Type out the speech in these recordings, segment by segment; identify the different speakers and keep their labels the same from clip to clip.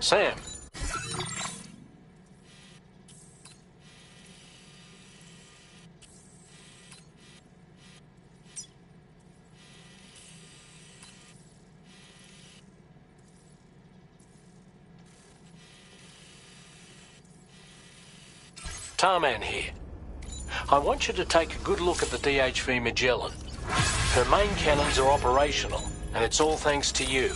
Speaker 1: Sam. Tarman here. I want you to take a good look at the DHV Magellan. Her main cannons are operational, and it's all thanks to you.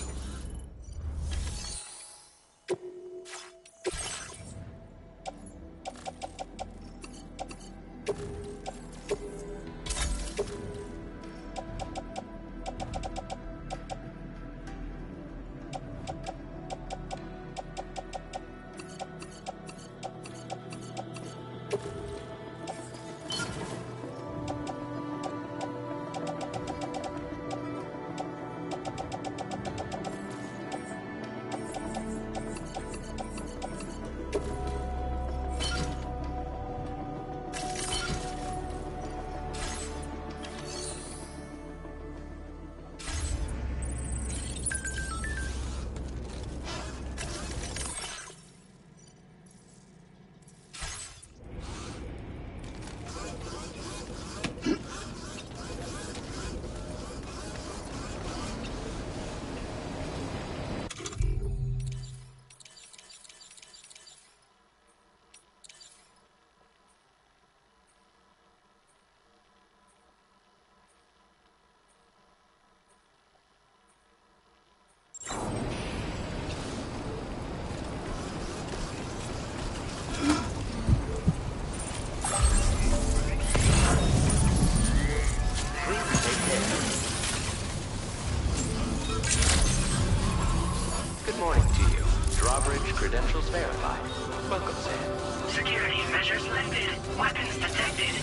Speaker 2: Credentials verified. Welcome, Sam.
Speaker 3: Security measures lifted. Weapons detected.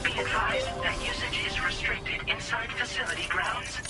Speaker 3: Be advised that usage is restricted inside facility grounds.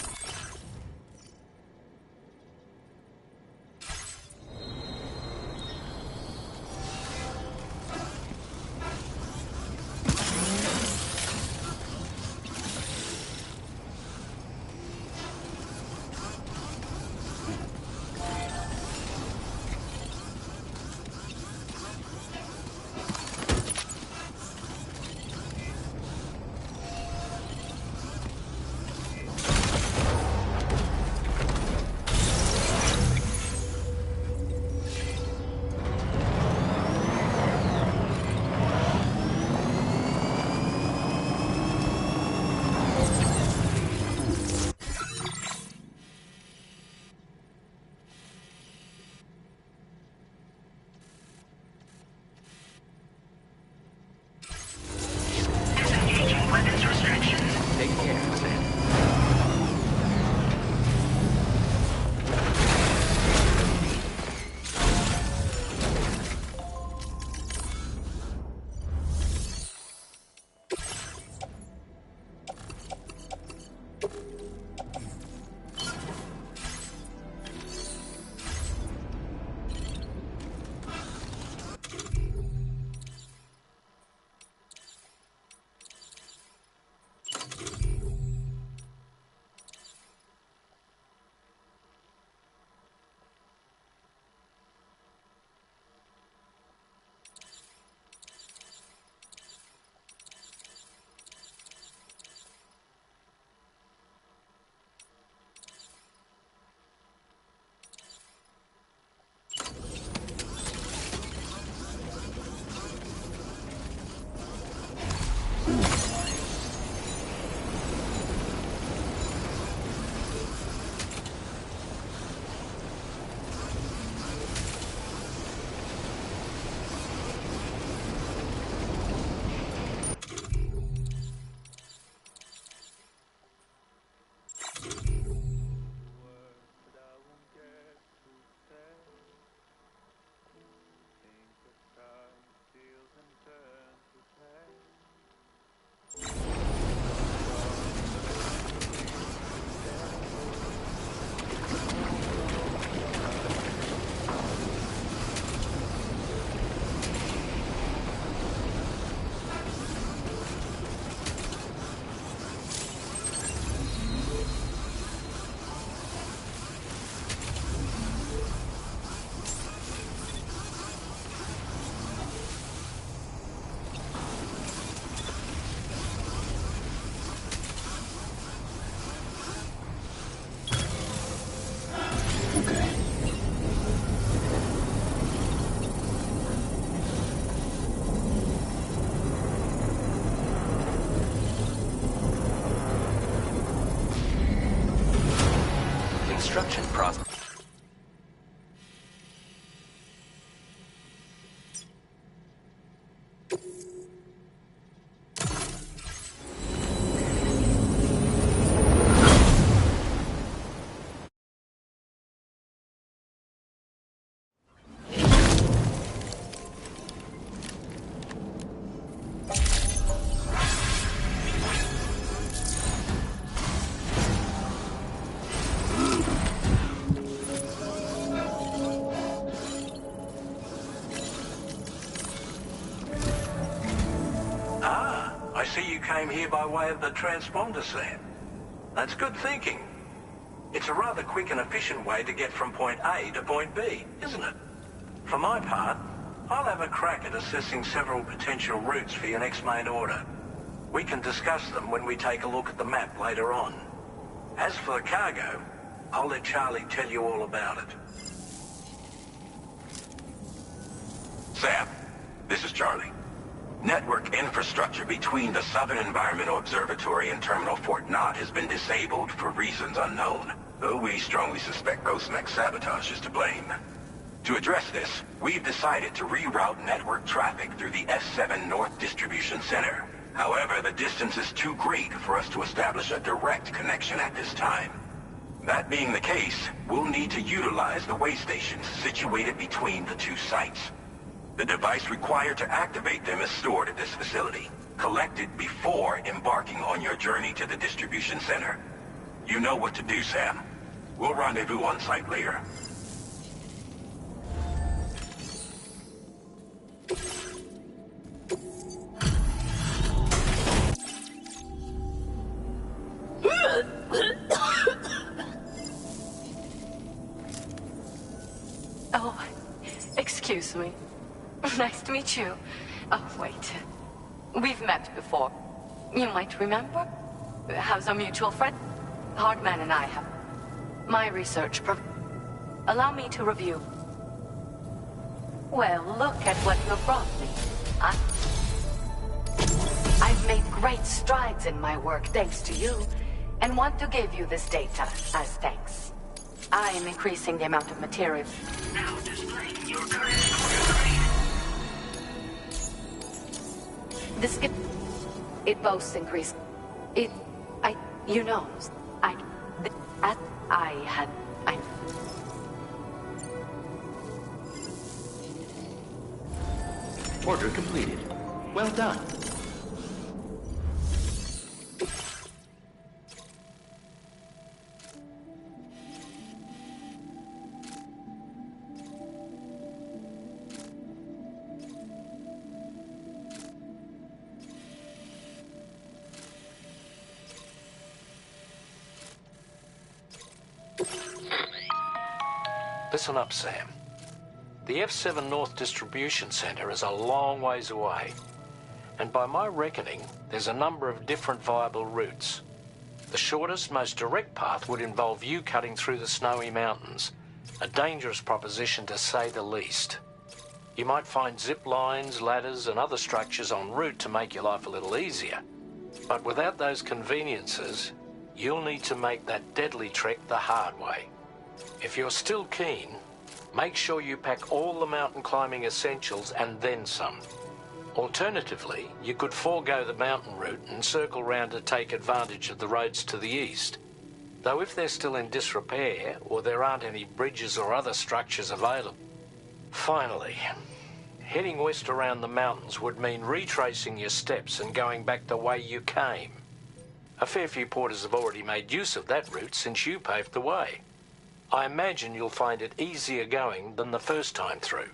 Speaker 2: construction process.
Speaker 4: I see you came here by way of the transponder, Sam. That's good thinking. It's a rather quick and efficient way to get from point A to point B, isn't it? For my part, I'll have a crack at assessing several potential routes for your next main order. We can discuss them when we take a look at the map later on. As for the cargo, I'll let Charlie tell you all about it.
Speaker 5: Sam, this is Charlie. Network infrastructure between the Southern Environmental Observatory and Terminal Fort Knott has been disabled for reasons unknown, though we strongly suspect Ghostmech's sabotage is to blame. To address this, we've decided to reroute network traffic through the S7 North Distribution Center. However, the distance is too great for us to establish a direct connection at this time. That being the case, we'll need to utilize the way stations situated between the two sites. The device required to activate them is stored at this facility, collected before embarking on your journey to the distribution center. You know what to do, Sam. We'll rendezvous on site later.
Speaker 6: Oh, excuse me. Nice to meet you. Oh, wait. We've met before. You might remember? How's our mutual friend? Hardman and I have my research. Allow me to review. Well, look at what you have brought me. I've made great strides in my work thanks to you, and want to give you this data as thanks. I am increasing the amount of material.
Speaker 3: Now displaying your current order grade.
Speaker 6: It boasts increase.
Speaker 2: Order completed. Well done.
Speaker 1: Listen up, Sam. The F7 North Distribution Center is a long ways away, and by my reckoning, there's a number of different viable routes. The shortest, most direct path would involve you cutting through the snowy mountains, a dangerous proposition to say the least. You might find zip lines, ladders, and other structures en route to make your life a little easier, but without those conveniences, you'll need to make that deadly trek the hard way. If you're still keen, make sure you pack all the mountain climbing essentials and then some. Alternatively, you could forego the mountain route and circle round to take advantage of the roads to the east. Though if they're still in disrepair or there aren't any bridges or other structures available. Finally, heading west around the mountains would mean retracing your steps and going back the way you came. A fair few porters have already made use of that route since you paved the way. I imagine you'll find it easier going than the first time through.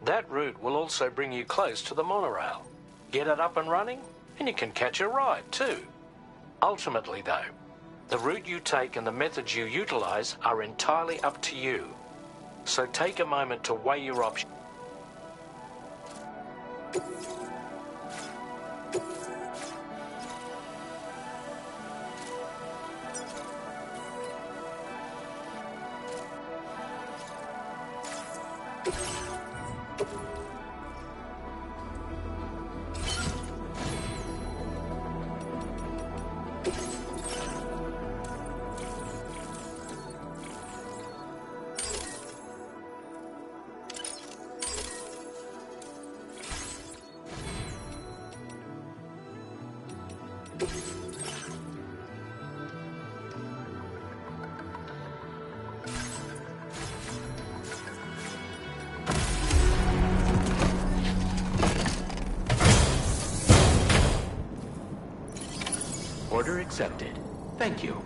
Speaker 1: That route will also bring you close to the monorail. Get it up and running, and you can catch a ride too. Ultimately though, the route you take and the methods you utilize are entirely up to you. So take a moment to weigh your options.
Speaker 2: Order accepted. Thank you.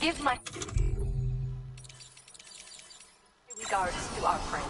Speaker 6: Give my regards to our friend.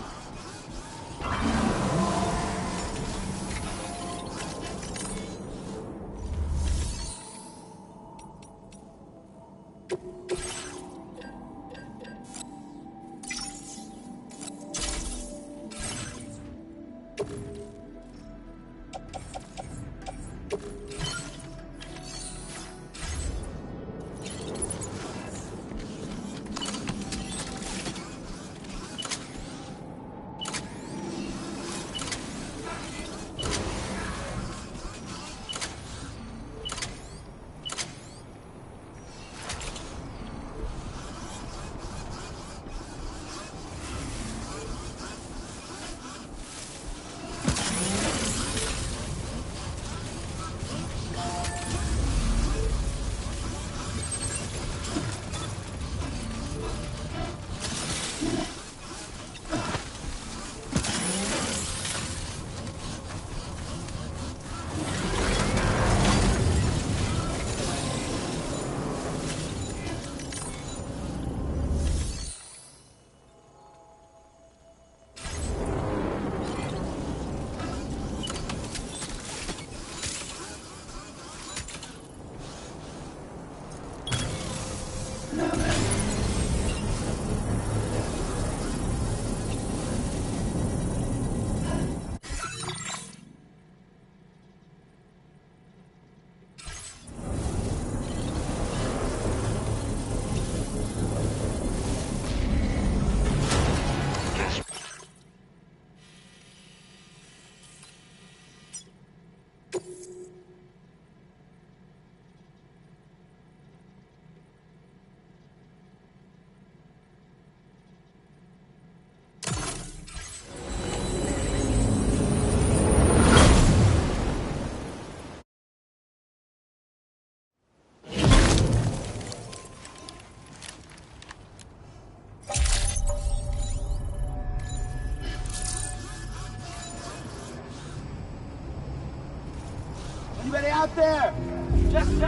Speaker 7: Anybody out there? Just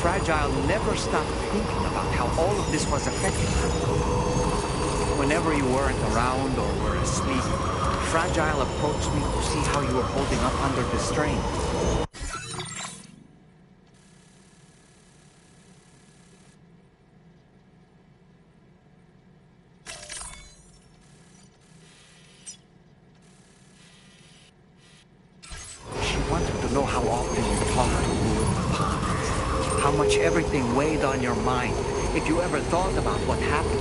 Speaker 8: Fragile never stopped thinking about how all of this was affecting her. Whenever you weren't around or were asleep, Fragile approached me to see how you were holding up under the strain. She wanted to know how often you talked to Rule in the pond. How much everything weighed on your mind, if you ever thought about what happened.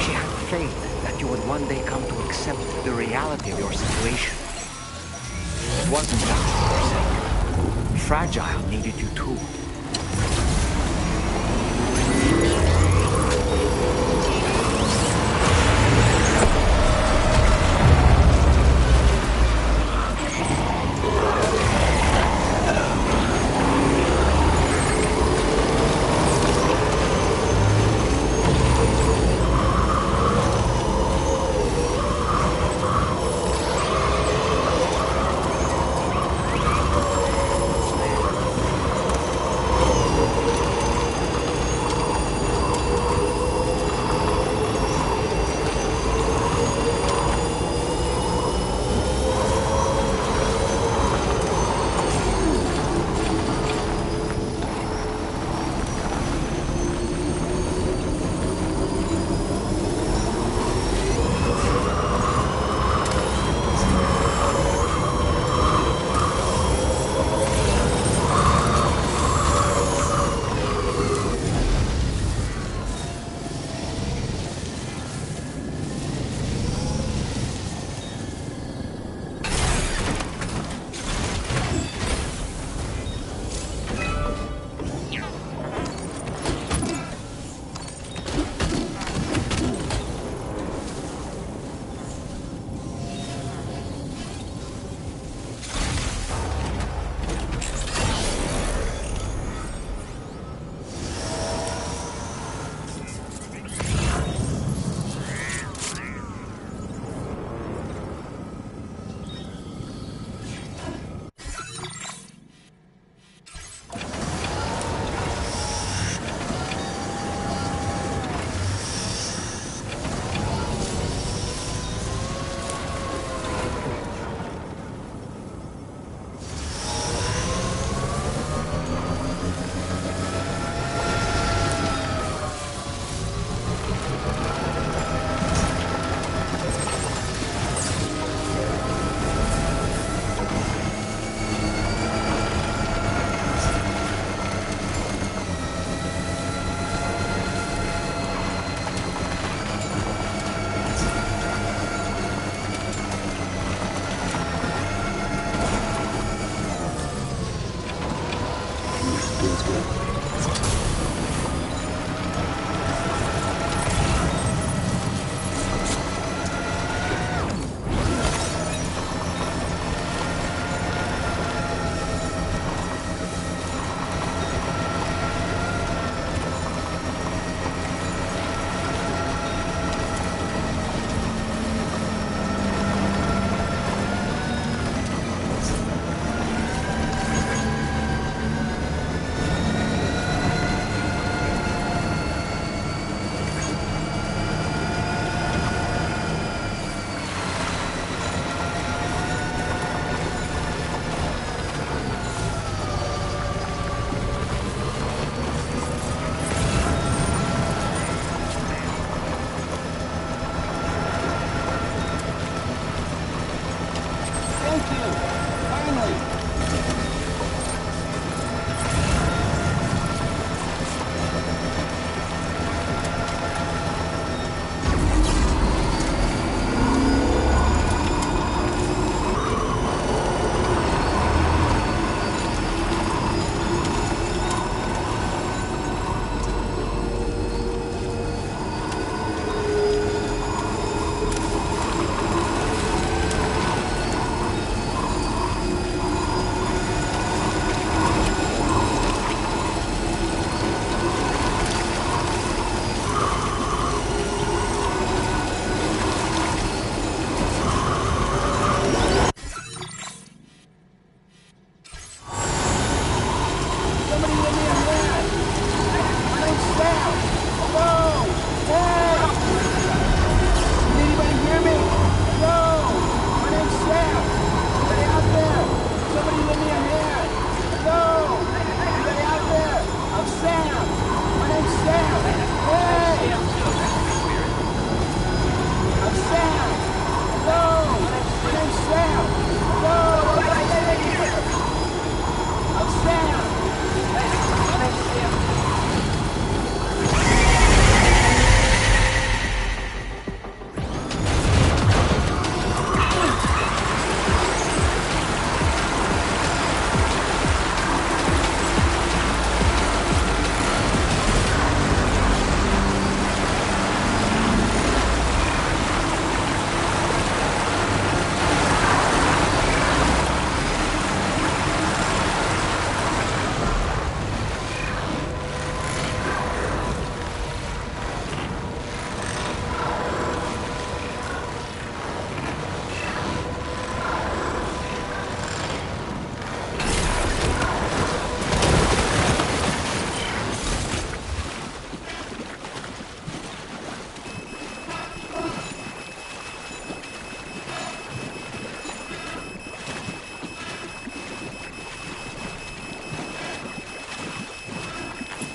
Speaker 8: She had faith that you would one day come to accept the reality of your situation. It wasn't just for your sake. Fragile needed you too.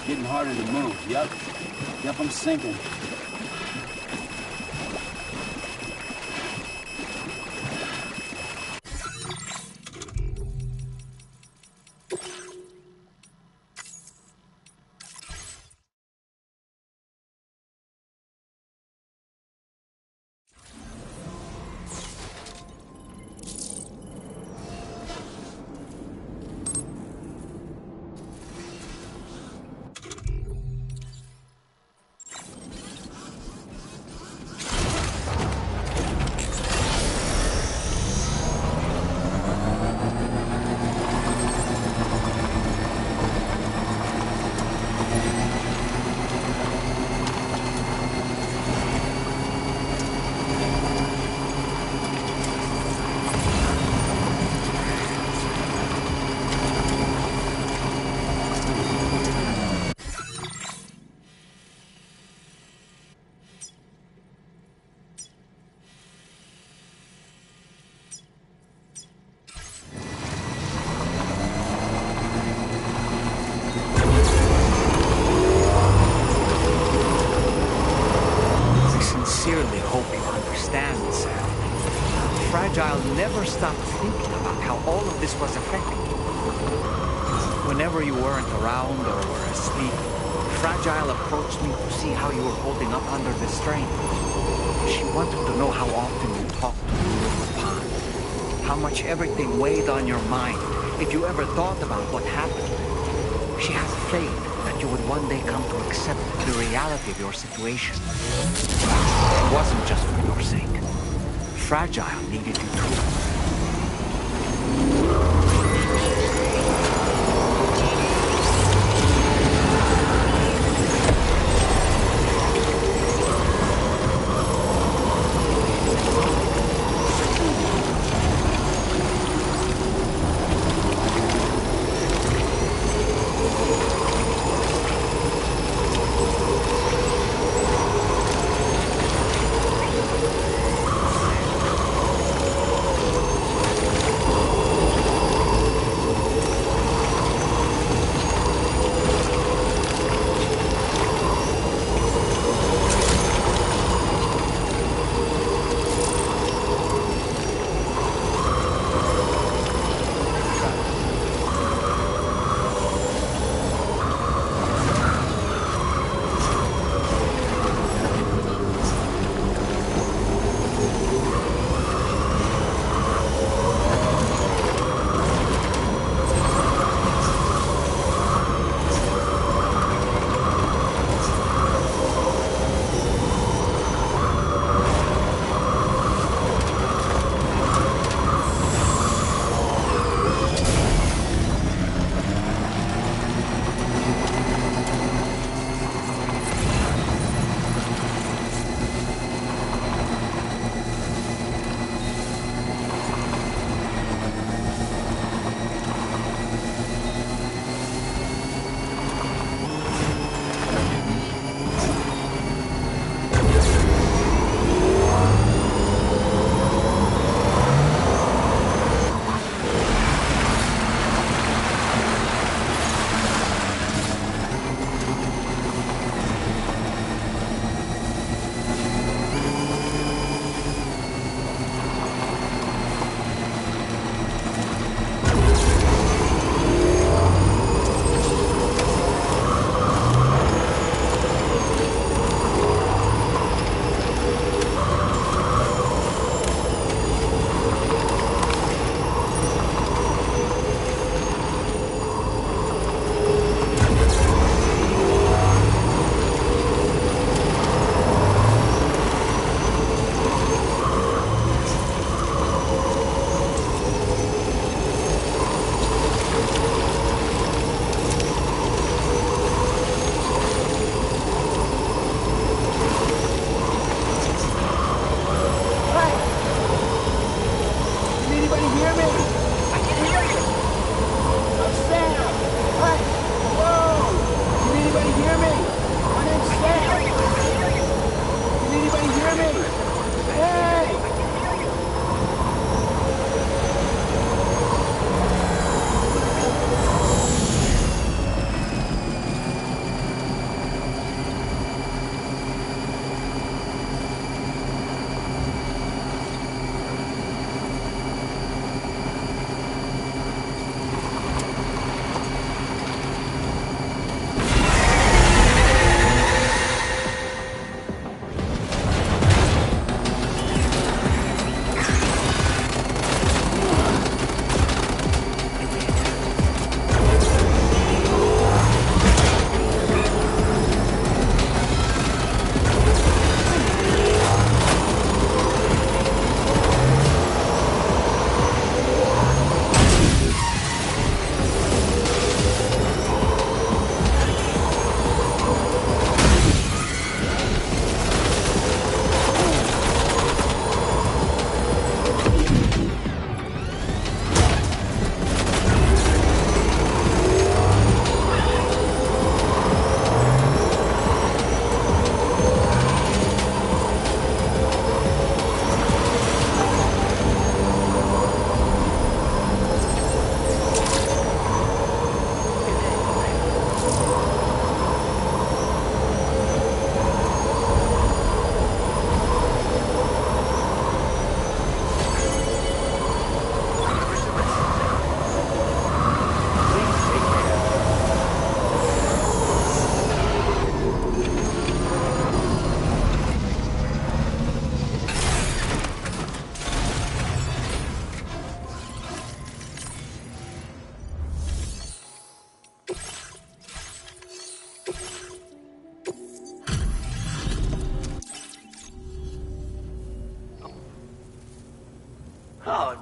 Speaker 7: Getting harder to move. Yep, I'm sinking.
Speaker 8: Fragile never stopped thinking about how all of this was affecting you. Whenever you weren't around or were asleep, Fragile approached me to see how you were holding up under the strain. She wanted to know how often you talked to me in the pond, how much everything weighed on your mind, if you ever thought about what happened. She has faith that you would one day come to accept the reality of your situation. It wasn't just for your sake. Fragile needed you too.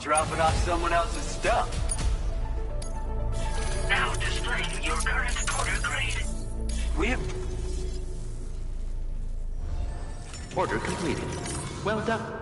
Speaker 9: dropping off someone else's stuff.
Speaker 3: Now displaying your current order grade.
Speaker 9: We have...
Speaker 2: Order completed. Well done.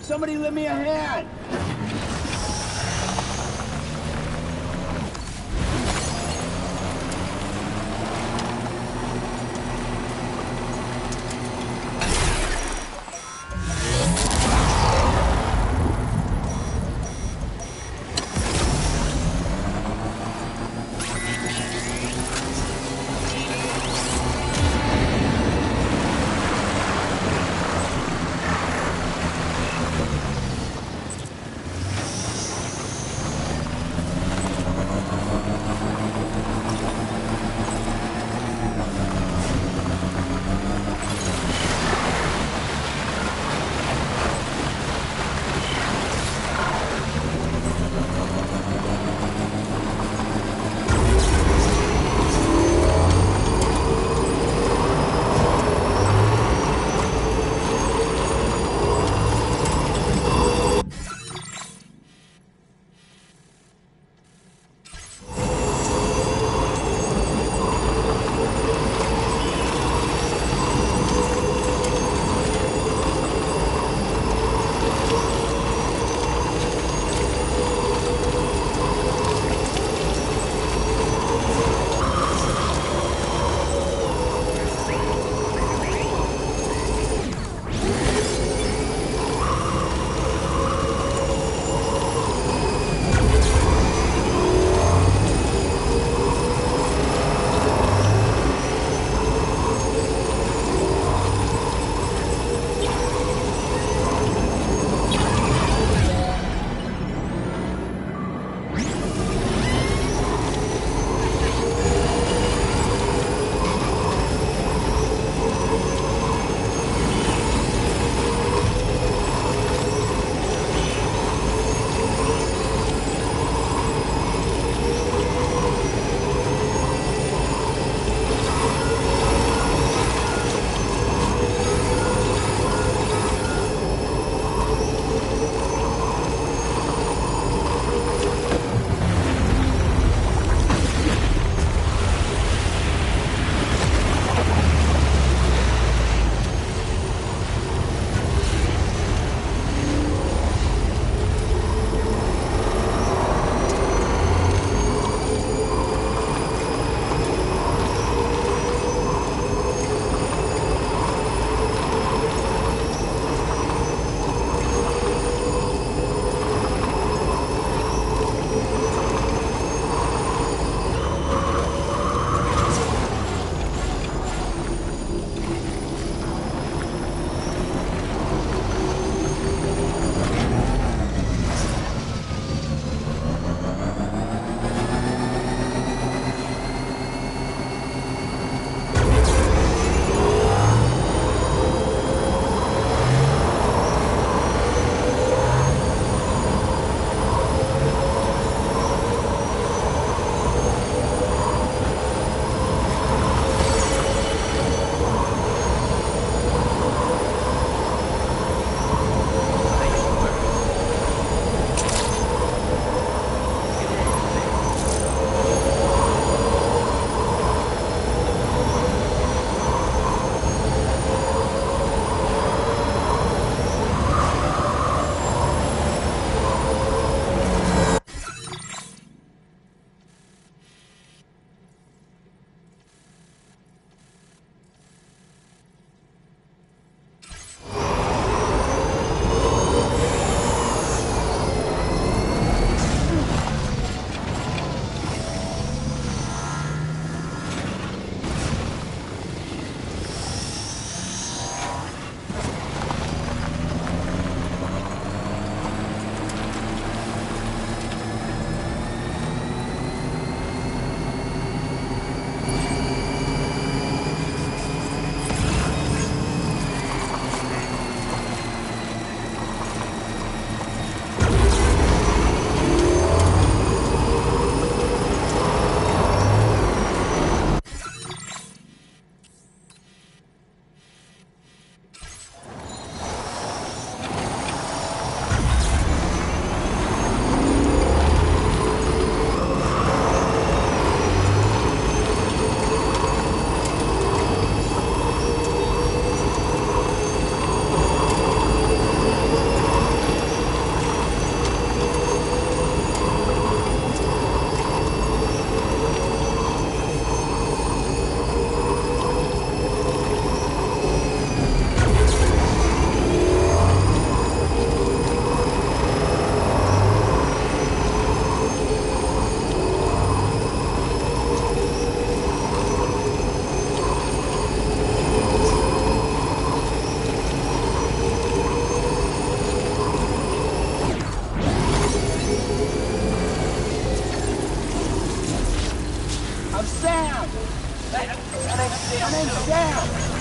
Speaker 7: Somebody lend me a hand! My name's Sam.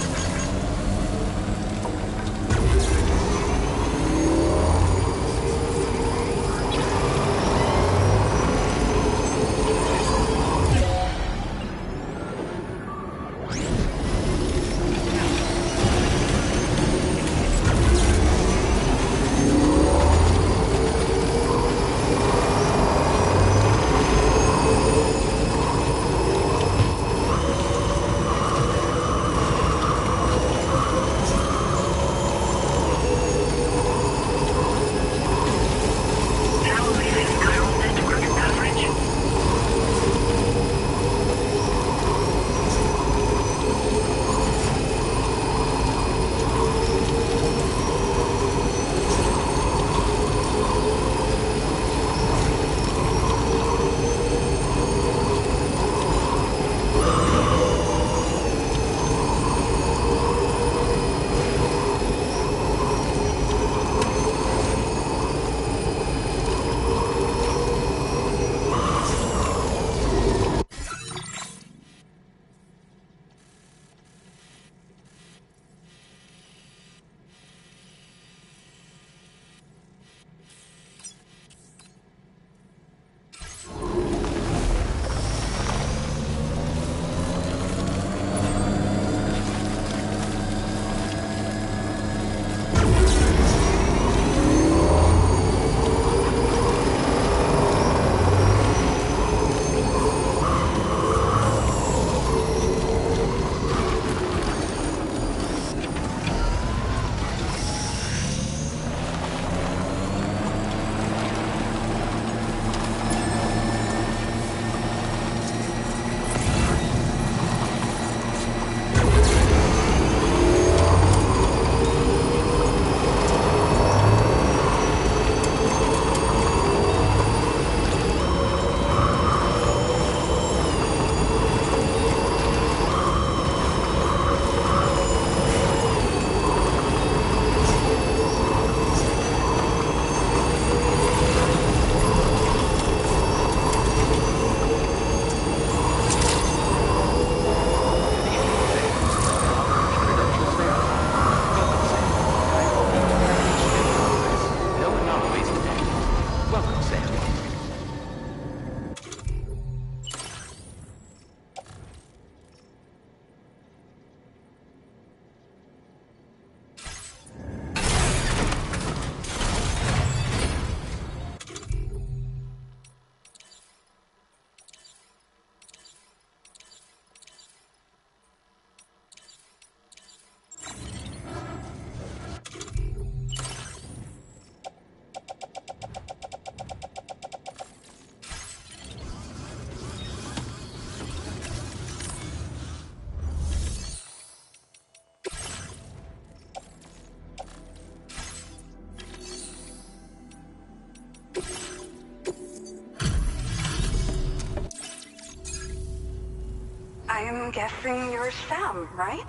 Speaker 3: I'm guessing you're Sam, right?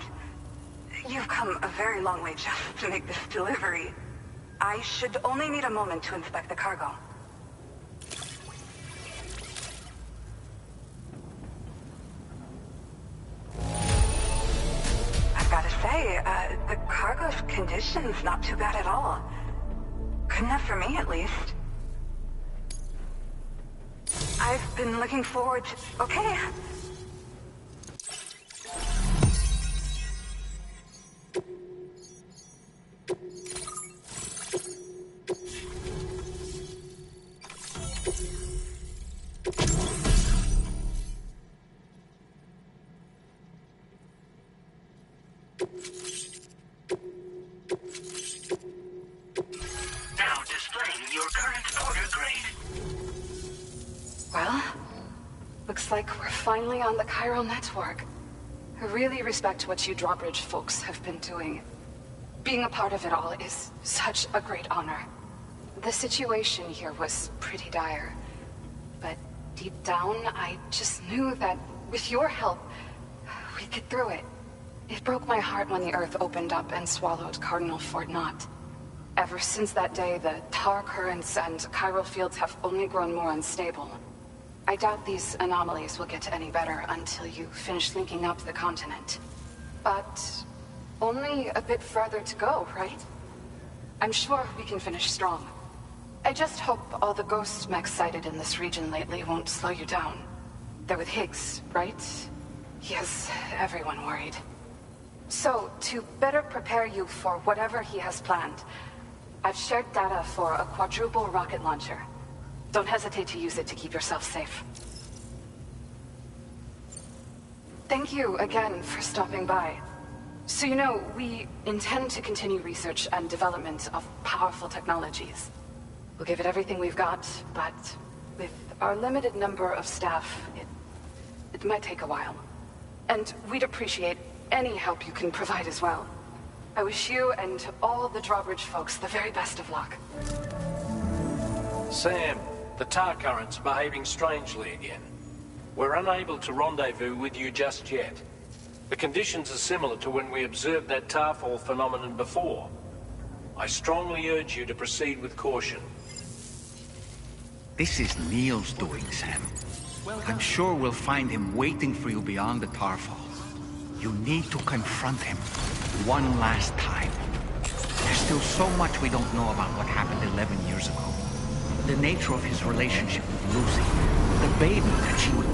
Speaker 3: You've come a very long way just to make this delivery. I should only need a moment to inspect the cargo. I've got to say, the cargo's condition's not too bad at all. Good enough for me, at least. I've been looking forward to... Okay.
Speaker 10: Now displaying your current order grade.
Speaker 6: Well, looks like we're finally on the chiral network. I really respect what you drawbridge folks have been doing. Being a part of it all is such a great honor. The situation here was pretty dire, but deep down, I just knew that with your help, we'd get through it. It broke my heart when the Earth opened up and swallowed Cardinal Fort Knott. Ever since that day, the tar currents and chiral fields have only grown more unstable.
Speaker 3: I doubt these anomalies will get any better until you finish linking up the continent. But only a bit further to go, right? I'm sure we can finish strong. I just hope all the ghost mechs sighted in this region lately won't slow you down. They're with Higgs, right? He has everyone worried. So, to better prepare you for whatever he has planned, I've shared data for a quadruple rocket launcher. Don't hesitate to use it to keep yourself safe. Thank you again for stopping by. So you know, we intend to continue research and development of powerful technologies. We'll give it everything we've got, but with our limited number of staff, it might take a while. And we'd appreciate any help you can provide as well. I wish you and all the Drawbridge folks the very best of luck.
Speaker 1: Sam, the tar current's behaving strangely again. We're unable to rendezvous with you just yet. The conditions are similar to when we observed that tarfall phenomenon before. I strongly urge you to proceed with caution.
Speaker 8: This is Neil's doing, Sam. I'm sure we'll find him waiting for you beyond the tarfall. You need to confront him one last time. There's still so much we don't know about what happened 11 years ago. The nature of his relationship with Lucy, the baby that she would...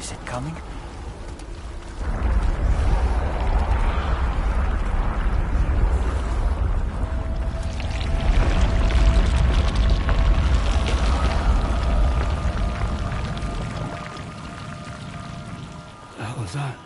Speaker 8: Is it coming?
Speaker 7: The hell was that?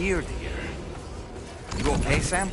Speaker 8: weird here. You okay, Sam?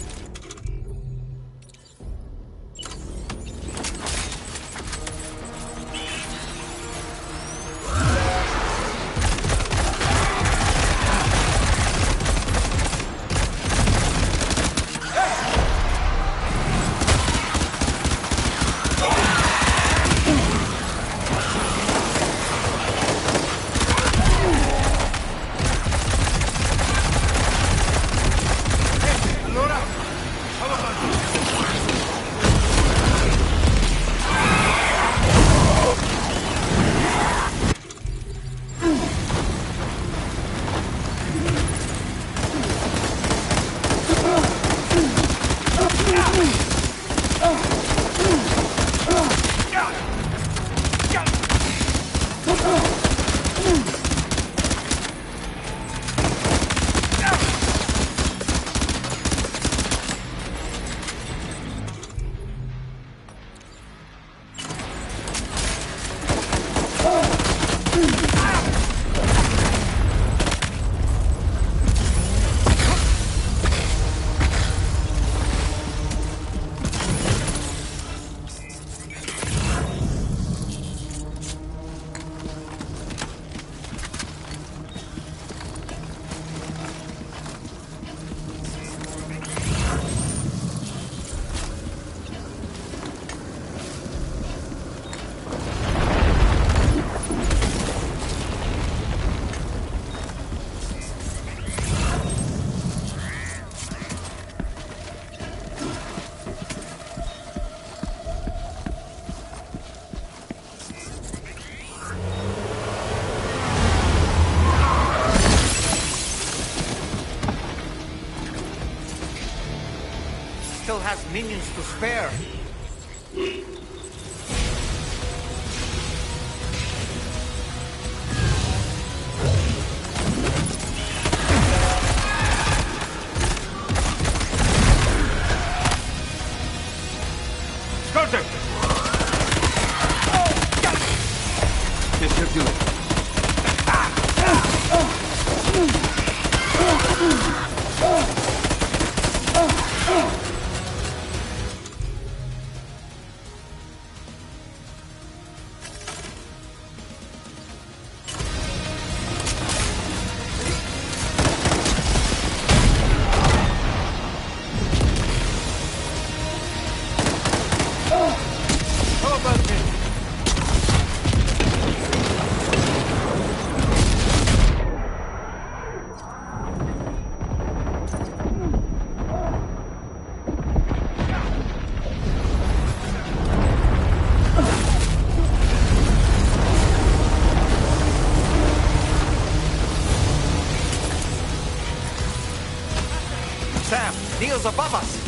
Speaker 8: Still has minions to spare.
Speaker 11: Got him! This should do it.
Speaker 8: Sam, Neil's above us.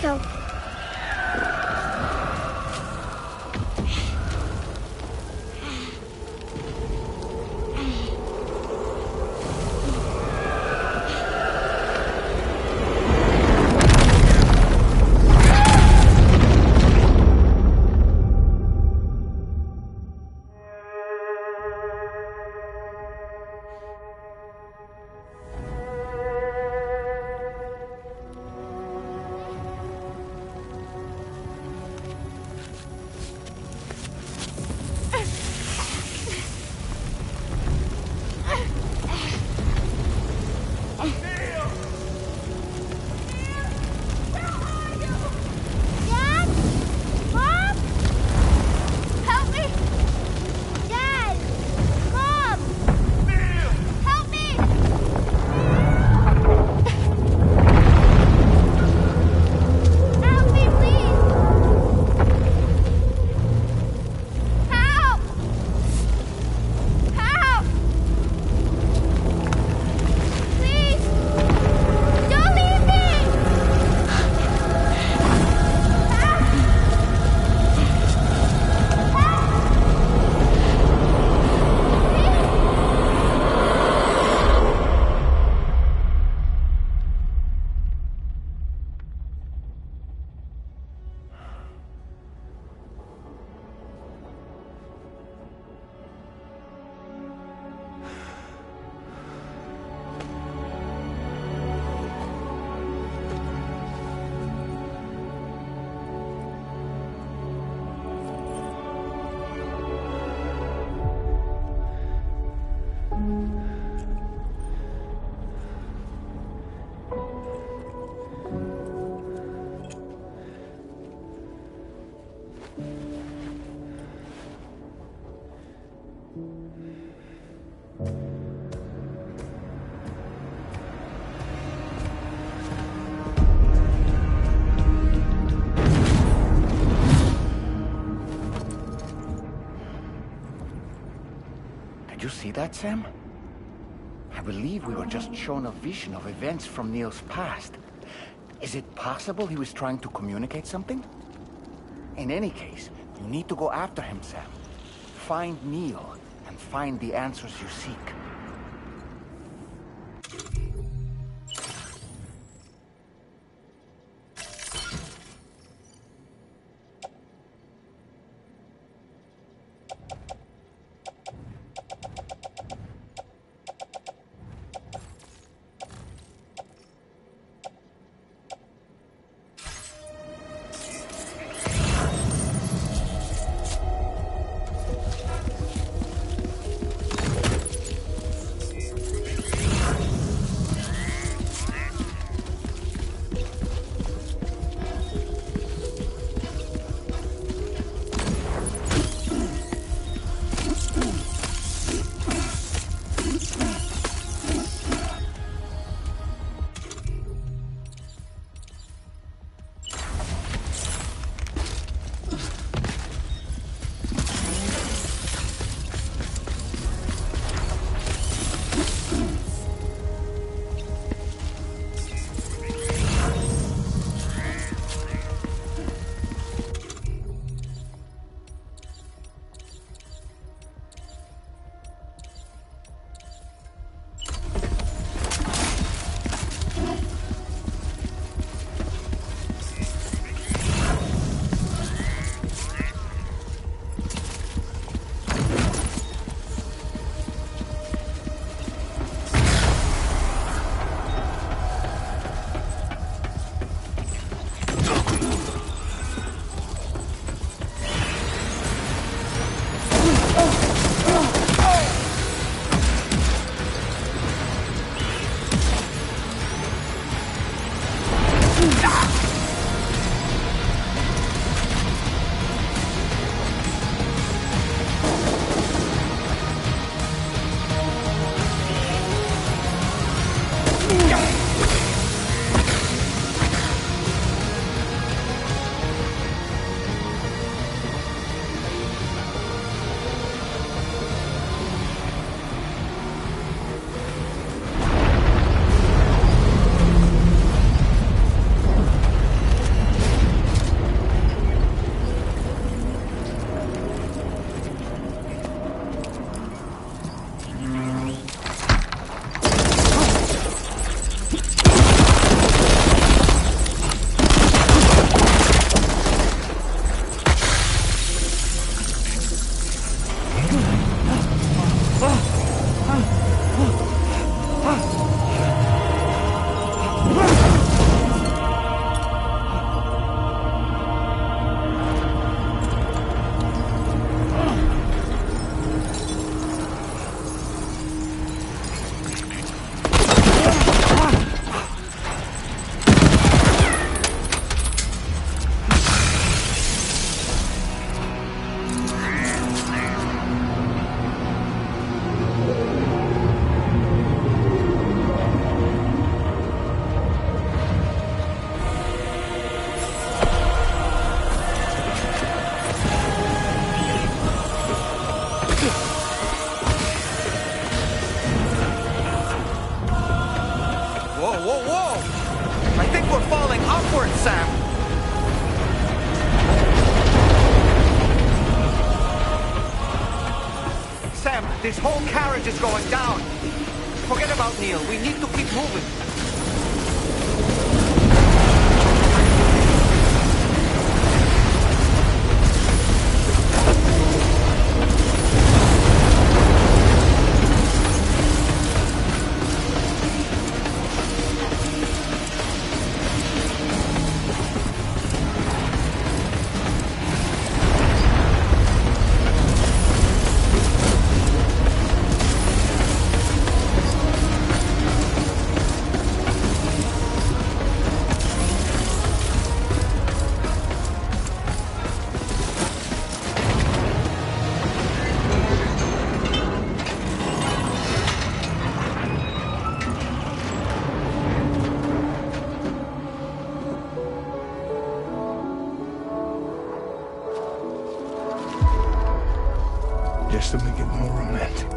Speaker 12: go.
Speaker 8: Did you see that, Sam? I believe we were just shown a vision of events from Neil's past. Is it possible he was trying to communicate something? In any case, you need to go after him, Sam. Find Neil and find the answers you seek. whoa, whoa! I think we're falling upward, Sam! Sam, this whole carriage is going down. Forget about Neil. We need to keep moving.
Speaker 12: Just to make it more romantic.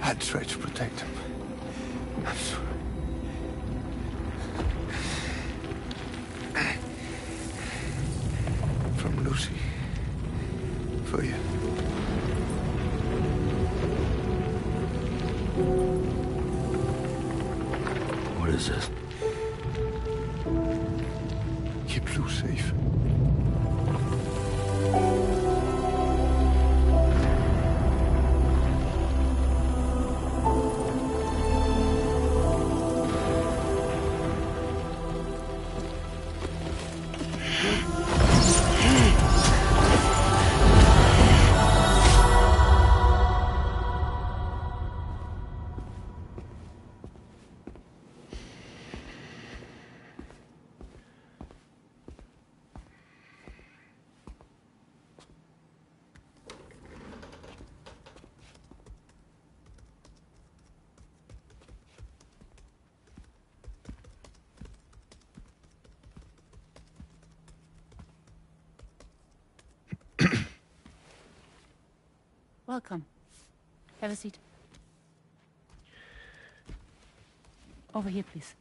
Speaker 12: I'd try to protect him. I'm sorry. From Lucy. For you.
Speaker 5: What is this?
Speaker 12: Keep Lou safe.
Speaker 13: welcome. Have a seat. Over here, please.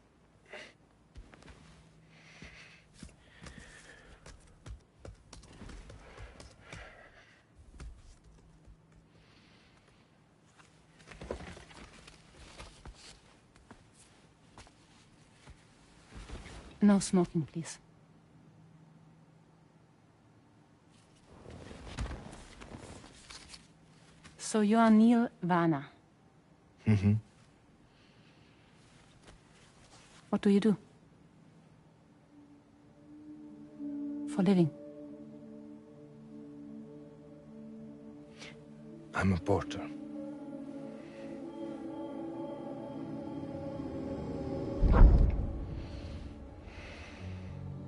Speaker 13: No smoking, please. So you are Neil Varner.
Speaker 12: Mm-hmm.
Speaker 13: What do you do? For living?
Speaker 12: I'm a porter.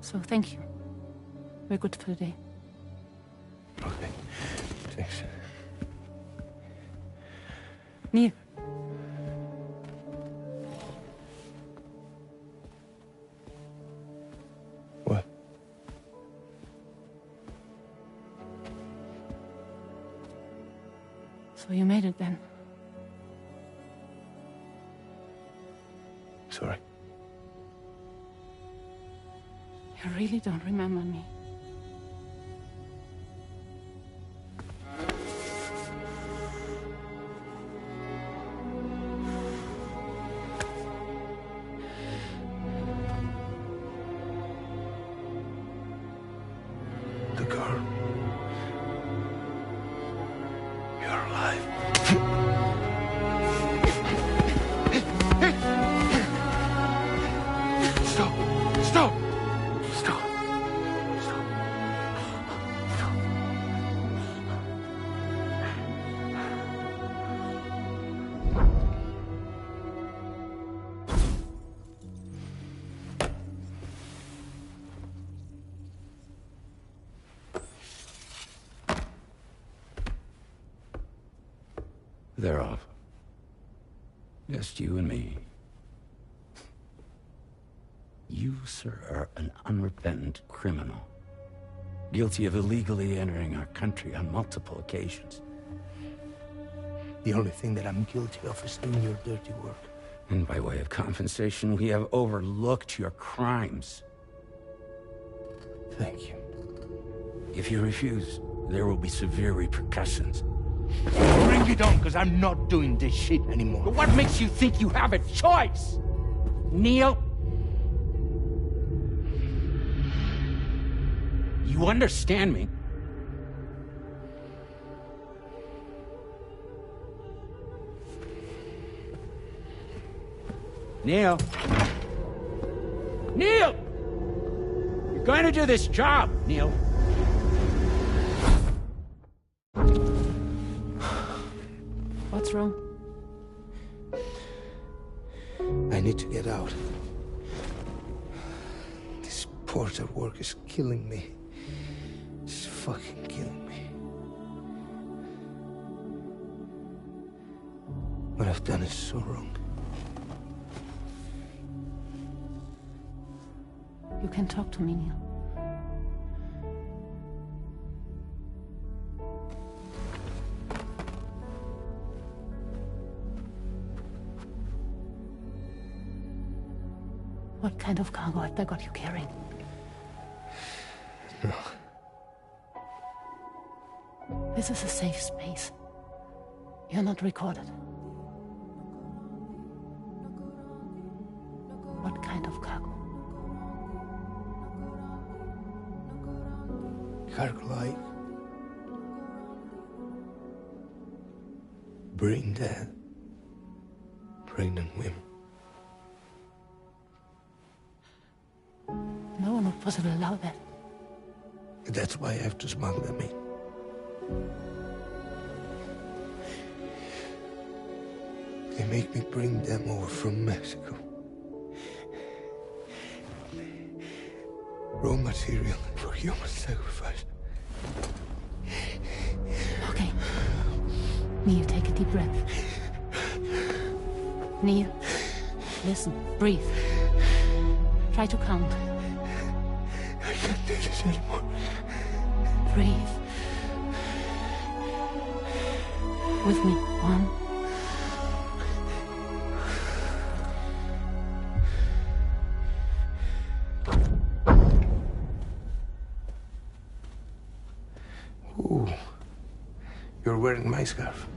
Speaker 13: So thank you. We're good for the day.
Speaker 12: Okay. Thanks.
Speaker 13: Neil.
Speaker 12: What?
Speaker 13: So you made it then?
Speaker 12: Sorry.
Speaker 13: You really don't remember me.
Speaker 12: The girl. You're alive. Stop! Stop! Stop! Stop! Stop!
Speaker 14: They're off. Just you and me. You, sir, are an unrepentant criminal. Guilty of illegally entering our country on multiple occasions.
Speaker 12: The only thing that I'm guilty of is doing your dirty work.
Speaker 14: And by way of compensation, we have overlooked your crimes.
Speaker 12: Thank you.
Speaker 14: If you refuse, there will be severe repercussions.
Speaker 12: Bring it on, because I'm not doing this shit anymore.
Speaker 14: But what makes you think you have a choice? Neil? You understand me? Neil? Neil! You're going to do this job, Neil.
Speaker 13: What's wrong?
Speaker 12: I need to get out. This porter work is killing me. It's fucking killing me. What I've done is so wrong.
Speaker 13: You can talk to me, Neil. What kind of cargo have they got you carrying?
Speaker 12: No.
Speaker 13: This is a safe space. You're not recorded. What kind of cargo?
Speaker 12: Cargo like brain dead, pregnant women.
Speaker 13: No one would possibly allow that.
Speaker 12: That's why I have to smuggle them in. They make me bring them over from Mexico. Raw material for human sacrifice.
Speaker 13: Okay. Neil, take a deep breath. Neil, listen, breathe. Try to count.
Speaker 12: I can't do this anymore.
Speaker 13: Breathe. With me, Juan.
Speaker 12: Ooh, you're wearing my scarf.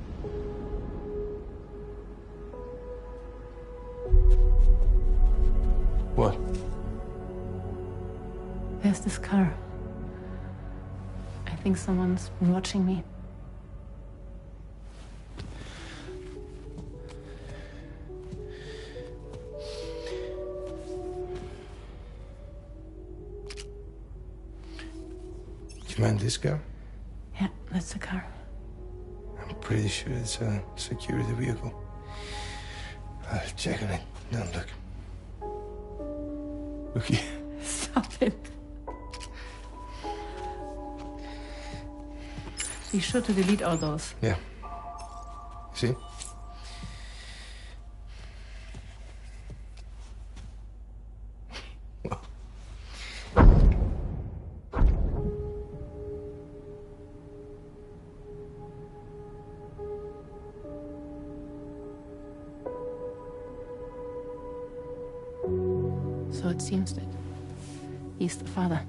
Speaker 12: What?
Speaker 13: There's this car. I think someone's been watching me.
Speaker 12: Do you mind this car?
Speaker 13: Yeah, that's the car.
Speaker 12: I'm pretty sure it's a security vehicle. I'll check on it. Now look. Look here.
Speaker 13: Stop it. Be sure to delete all those.
Speaker 12: Yeah. See?
Speaker 13: So it seems that he's the father.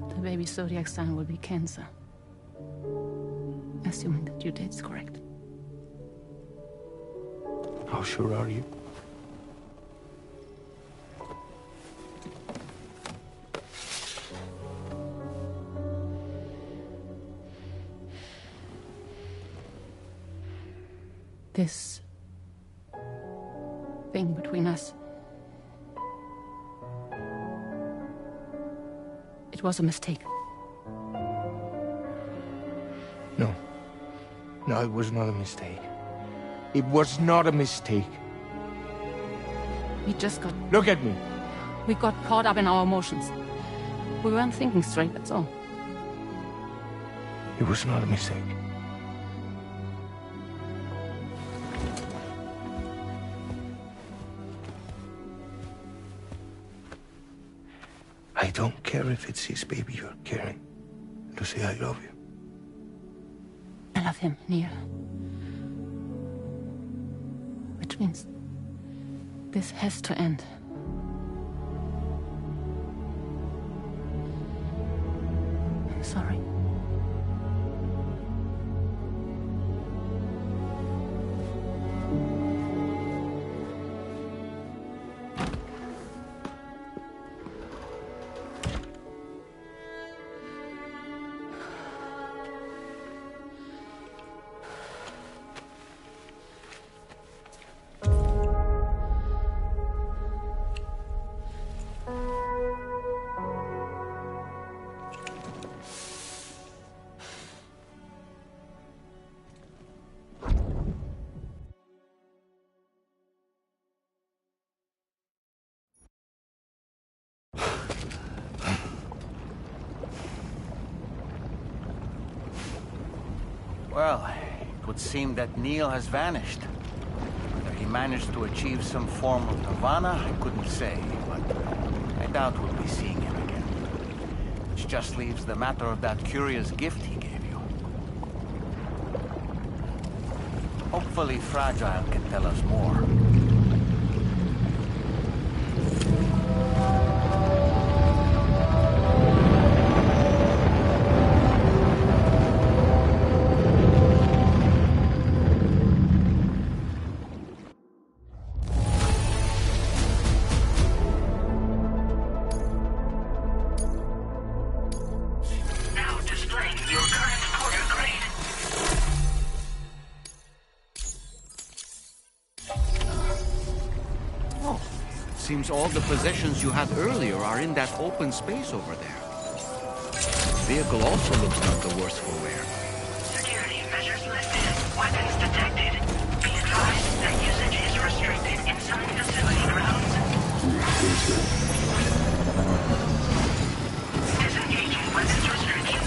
Speaker 13: The baby zodiac sign will be Cancer. Assuming that your date's correct.
Speaker 12: How sure are you?
Speaker 13: This thing between us. It was a mistake.
Speaker 12: No. No, it was not a mistake. It was not a mistake.
Speaker 13: We just got...
Speaker 12: Look at me.
Speaker 13: We got caught up in our emotions. We weren't thinking straight, that's all.
Speaker 12: It was not a mistake. I don't care if it's his baby you're carrying. Lucy, I love you.
Speaker 13: I love him, Neil. Which means this has to end. I'm sorry.
Speaker 15: Well, it would seem that Neil has vanished. Whether he managed to achieve some form of nirvana, I couldn't say, but I doubt we'll be seeing him again. Which just leaves the matter of that curious gift he gave you. Hopefully Fragile can tell us more.
Speaker 8: Seems all the possessions you had earlier are in that open space over there. Vehicle also looks not the worse for wear.
Speaker 10: Security measures listed. Weapons detected. Be advised that usage is restricted inside facility grounds. Disengaging weapons restrictions.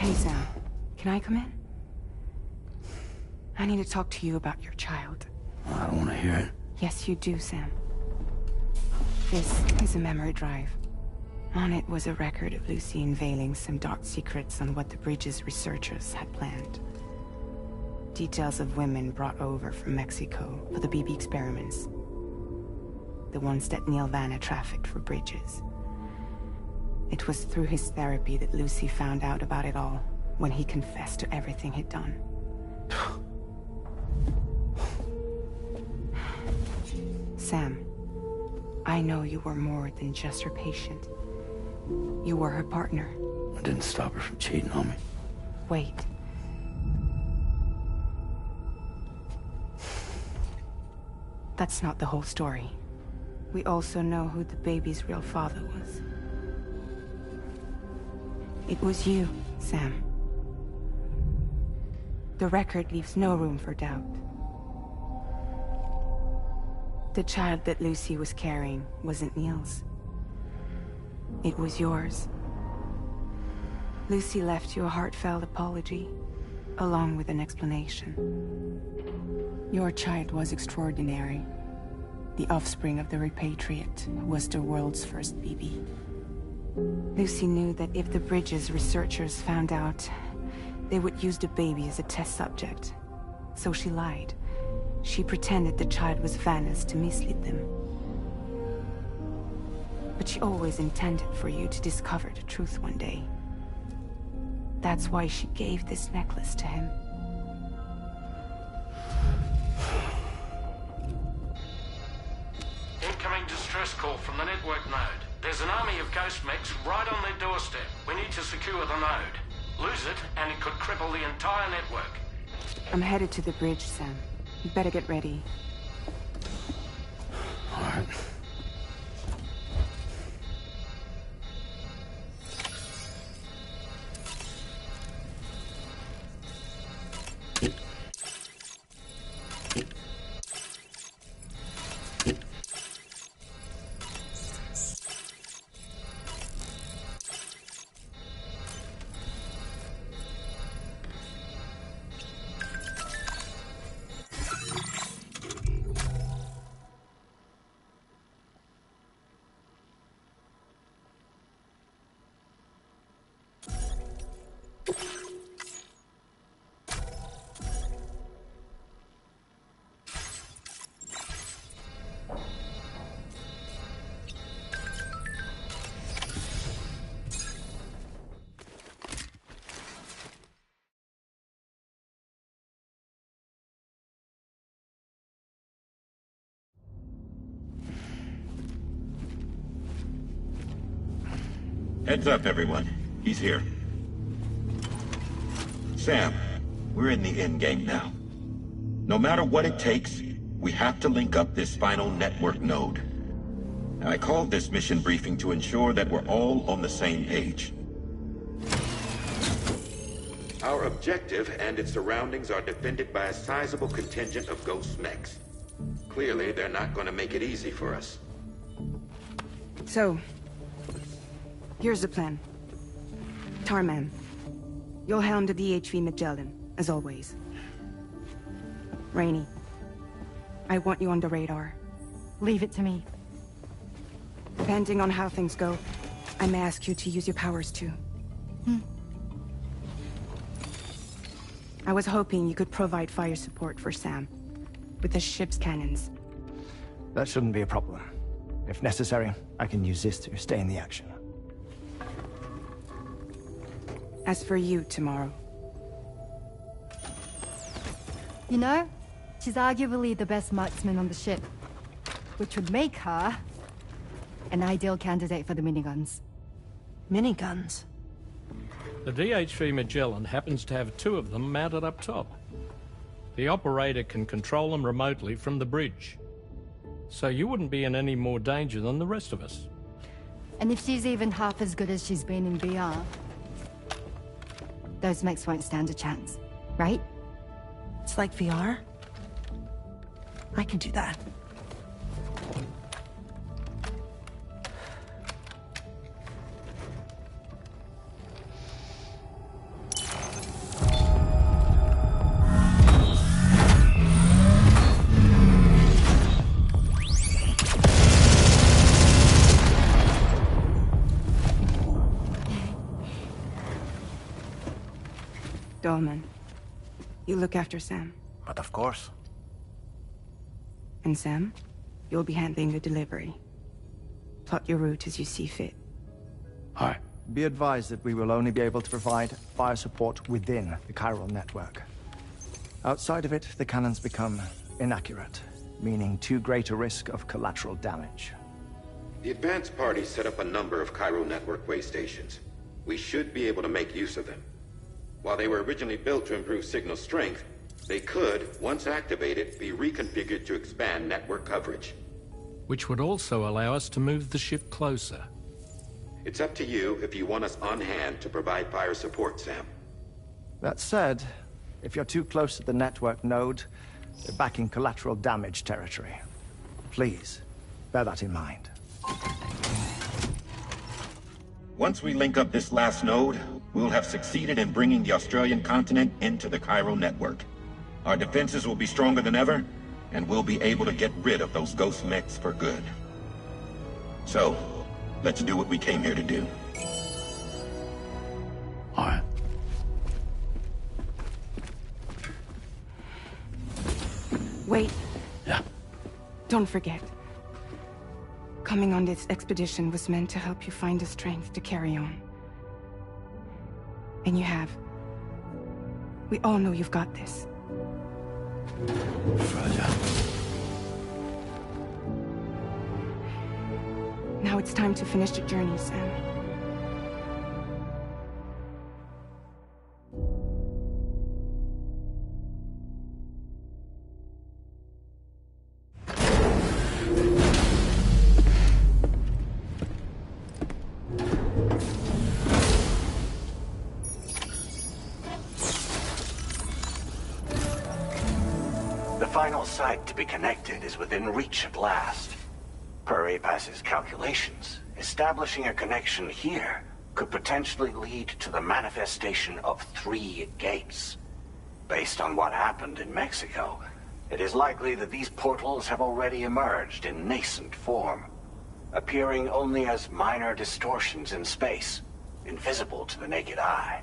Speaker 16: Hey, Sam. Can I come in? I need to talk to you about your child.
Speaker 17: I don't want to hear it.
Speaker 16: Yes, you do, Sam. This is a memory drive. On it was a record of Lucy unveiling some dark secrets on what the Bridges researchers had planned. Details of women brought over from Mexico for the BB experiments. The ones that Neil Vanna trafficked for Bridges. It was through his therapy that Lucy found out about it all, when he confessed to everything he'd done. Sam, I know you were more than just her patient. You were her partner.
Speaker 17: I didn't stop her from cheating on me.
Speaker 16: Wait. That's not the whole story. We also know who the baby's real father was. It was you, Sam. The record leaves no room for doubt. The child that Lucy was carrying wasn't Neil's. It was yours. Lucy left you a heartfelt apology, along with an explanation. Your child was extraordinary. The offspring of the repatriate, who was the world's first BB. Lucy knew that if the Bridges researchers found out, they would use the baby as a test subject. So she lied. She pretended the child was Vanna's to mislead them. But she always intended for you to discover the truth one day. That's why she gave this necklace to him.
Speaker 1: Incoming distress call from the network node. There's an army of ghost mechs right on their doorstep. We need to secure the node. Lose it, and it could cripple the entire network.
Speaker 16: I'm headed to the bridge, Sam. You better get ready.
Speaker 17: All right.
Speaker 5: Heads up, everyone. He's here. Sam, we're in the end game now. No matter what it takes, we have to link up this final network node. I called this mission briefing to ensure that we're all on the same page. Our objective and its surroundings are defended by a sizable contingent of ghost mechs. Clearly, they're not going to make it easy for us.
Speaker 16: So, here's the plan. Tarman, you'll helm the DHV Magellan, as always. Rainey, I want you on the radar.
Speaker 13: Leave it to me.
Speaker 16: Depending on how things go, I may ask you to use your powers too. I was hoping you could provide fire support for Sam, with the ship's cannons.
Speaker 18: That shouldn't be a problem. If necessary, I can use this to stay in the action.
Speaker 16: As for you, tomorrow.
Speaker 13: You know, she's arguably the best marksman on the ship, which would make her an ideal candidate for the miniguns.
Speaker 16: Miniguns?
Speaker 1: The DHV Magellan happens to have 2 of them mounted up top. The operator can control them remotely from the bridge. So you wouldn't be in any more danger than the rest of us.
Speaker 13: And if she's even half as good as she's been in VR, those mechs won't stand a chance, right?
Speaker 19: It's like VR? I can do that.
Speaker 16: Dolman, you look after Sam.
Speaker 15: But of course.
Speaker 16: And Sam, you'll be handling the delivery. Plot your route as you see fit.
Speaker 18: All right. Be advised that we will only be able to provide fire support within the chiral network. Outside of it, the cannons become inaccurate, meaning too great a risk of collateral damage.
Speaker 5: The advanced party set up a number of chiral network way stations. We should be able to make use of them. While they were originally built to improve signal strength, they could, once activated, be reconfigured to expand network coverage.
Speaker 1: Which would also allow us to move the ship closer.
Speaker 5: It's up to you if you want us on hand to provide fire support, Sam.
Speaker 18: That said, if you're too close to the network node, you're back in collateral damage territory. Please, bear that in mind.
Speaker 5: Once we link up this last node, we'll have succeeded in bringing the Australian continent into the Cairo network. Our defenses will be stronger than ever, and we'll be able to get rid of those ghost mechs for good. So, let's do what we came here to do.
Speaker 17: All right.
Speaker 16: Wait.
Speaker 17: Yeah?
Speaker 16: Don't forget. Coming on this expedition was meant to help you find the strength to carry on. And you have. We all know you've got this.
Speaker 17: Fragile.
Speaker 16: Now it's time to finish the journey, Sam.
Speaker 15: The final site to be connected is within reach at last. Per APAS's calculations, establishing a connection here could potentially lead to the manifestation of 3 gates. Based on what happened in Mexico, it is likely that these portals have already emerged in nascent form, appearing only as minor distortions in space, invisible to the naked eye.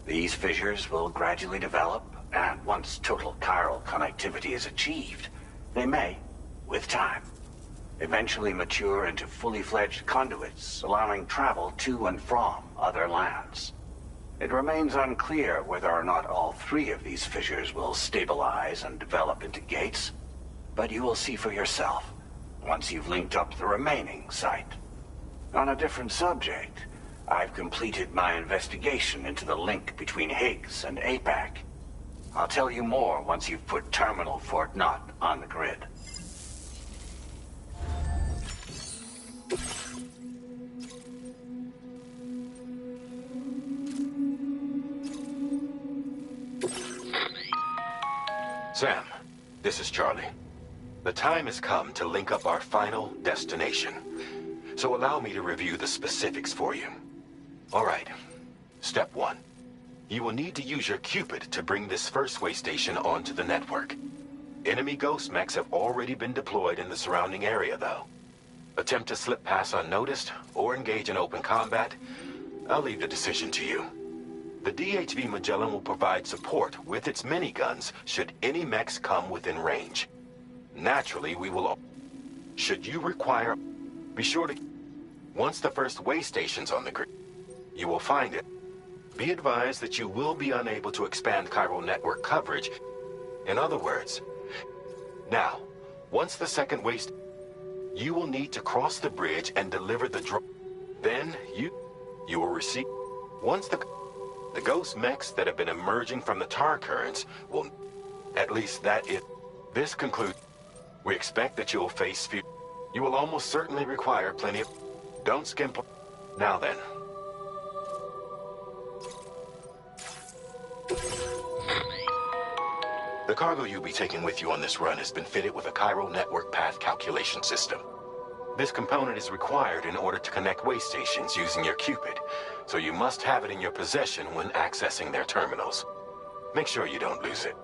Speaker 15: These fissures will gradually develop, and once total chiral connectivity is achieved, they may, with time, eventually mature into fully fledged conduits, allowing travel to and from other lands. It remains unclear whether or not all 3 of these fissures will stabilize and develop into gates, but you will see for yourself once you've linked up the remaining site. On a different subject, I've completed my investigation into the link between Higgs and APAC. I'll tell you more once you've put Terminal Fort Knott on the grid.
Speaker 5: Sam, this is Charlie. The time has come to link up our final destination. So allow me to review the specifics for you. All right. Step 1. You will need to use your Cupid to bring this first way station onto the network. Enemy ghost mechs have already been deployed in the surrounding area, though. Attempt to slip past unnoticed or engage in open combat, I'll leave the decision to you. The DHV Magellan will provide support with its miniguns should any mechs come within range. Naturally, we will... Should you require... Be sure to... Once the first way station's on the grid, you will find it. Be advised that you will be unable to expand chiral network coverage. In other words, now, once the second way you will need to cross the bridge and deliver the drone. Then you will receive... Once the ghost mechs that have been emerging from the tar currents will... At least that is... This concludes... We expect that you will face few... You will almost certainly require plenty of... Don't skimp... Now then. The cargo you'll be taking with you on this run has been fitted with a chiral network path calculation system. This component is required in order to connect way stations using your Cupid, so you must have it in your possession when accessing their terminals. Make sure you don't lose it.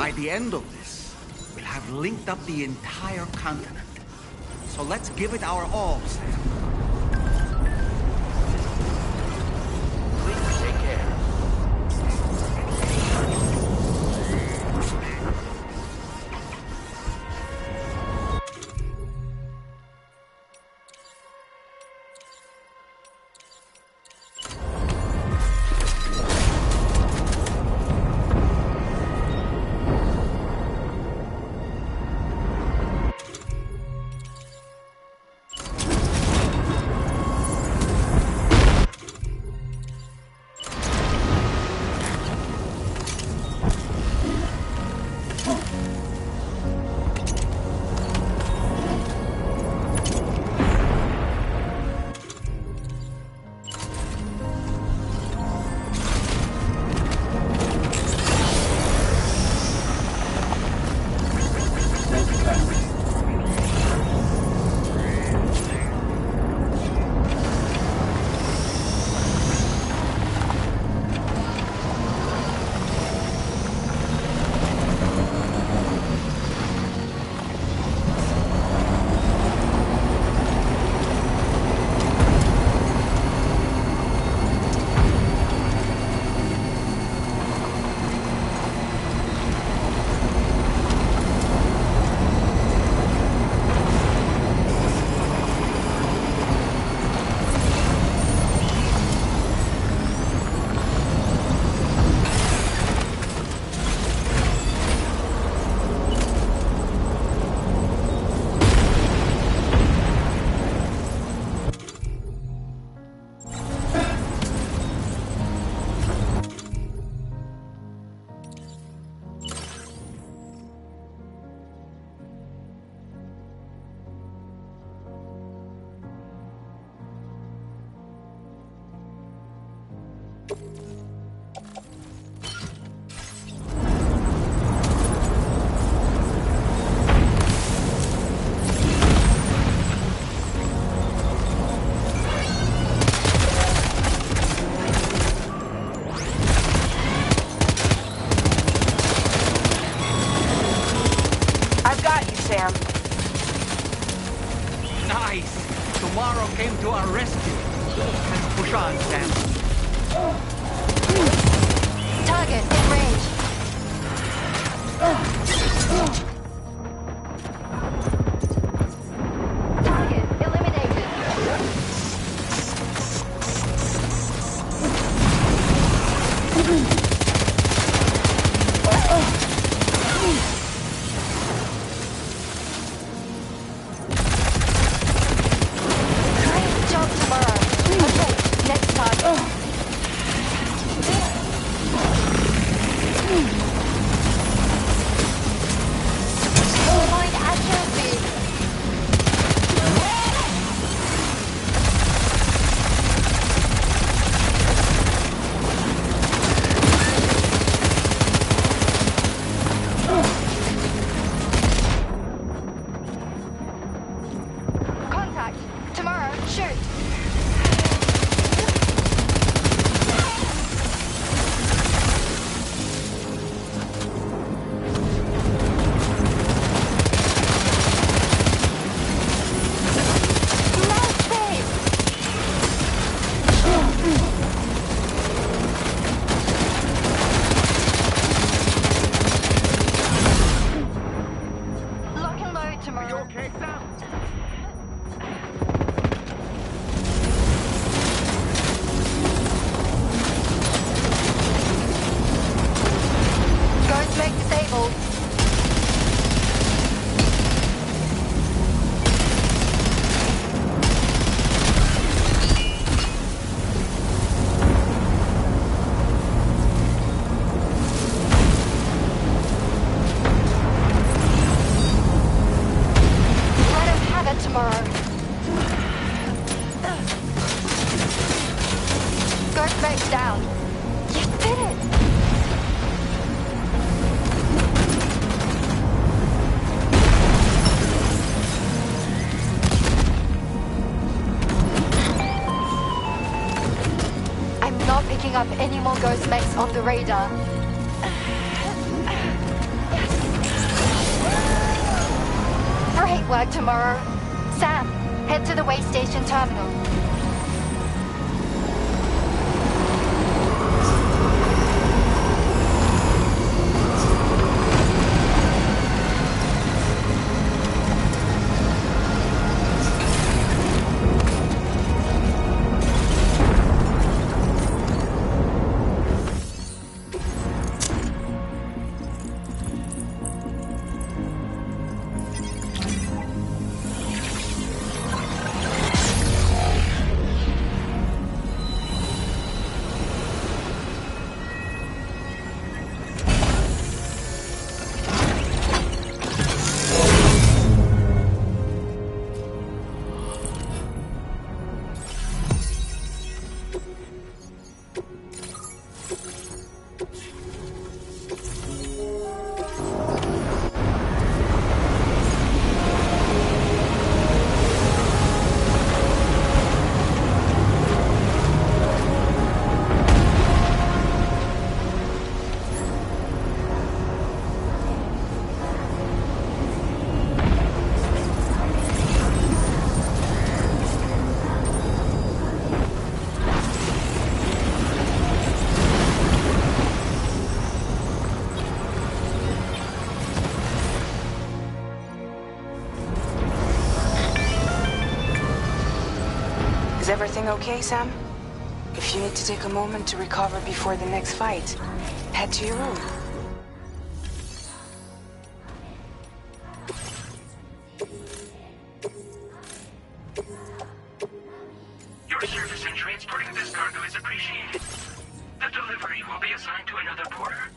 Speaker 8: By the end of this, we'll have linked up the entire continent. So let's give it our all, Sam.
Speaker 15: Please take care.
Speaker 8: Nice! Tomorrow came to our rescue. Let's push on, Sam.
Speaker 6: Target in range. Target eliminated. Great job tomorrow. Okay, next target. Avoid accuracy. Contact. Tomorrow, shoot. Lock and load tomorrow. You okay, Sam? Ghost make disabled. Let him have it tomorrow. Ghost make down. You did it! I'm not picking up any more ghost mechs on the radar.
Speaker 13: ain't work tomorrow. Sam, head to the way station terminal.
Speaker 16: Is everything okay, Sam? If you need to take a moment to recover before the next fight, head to your room.
Speaker 10: Your service in transporting this cargo is appreciated. The delivery will be assigned to another porter.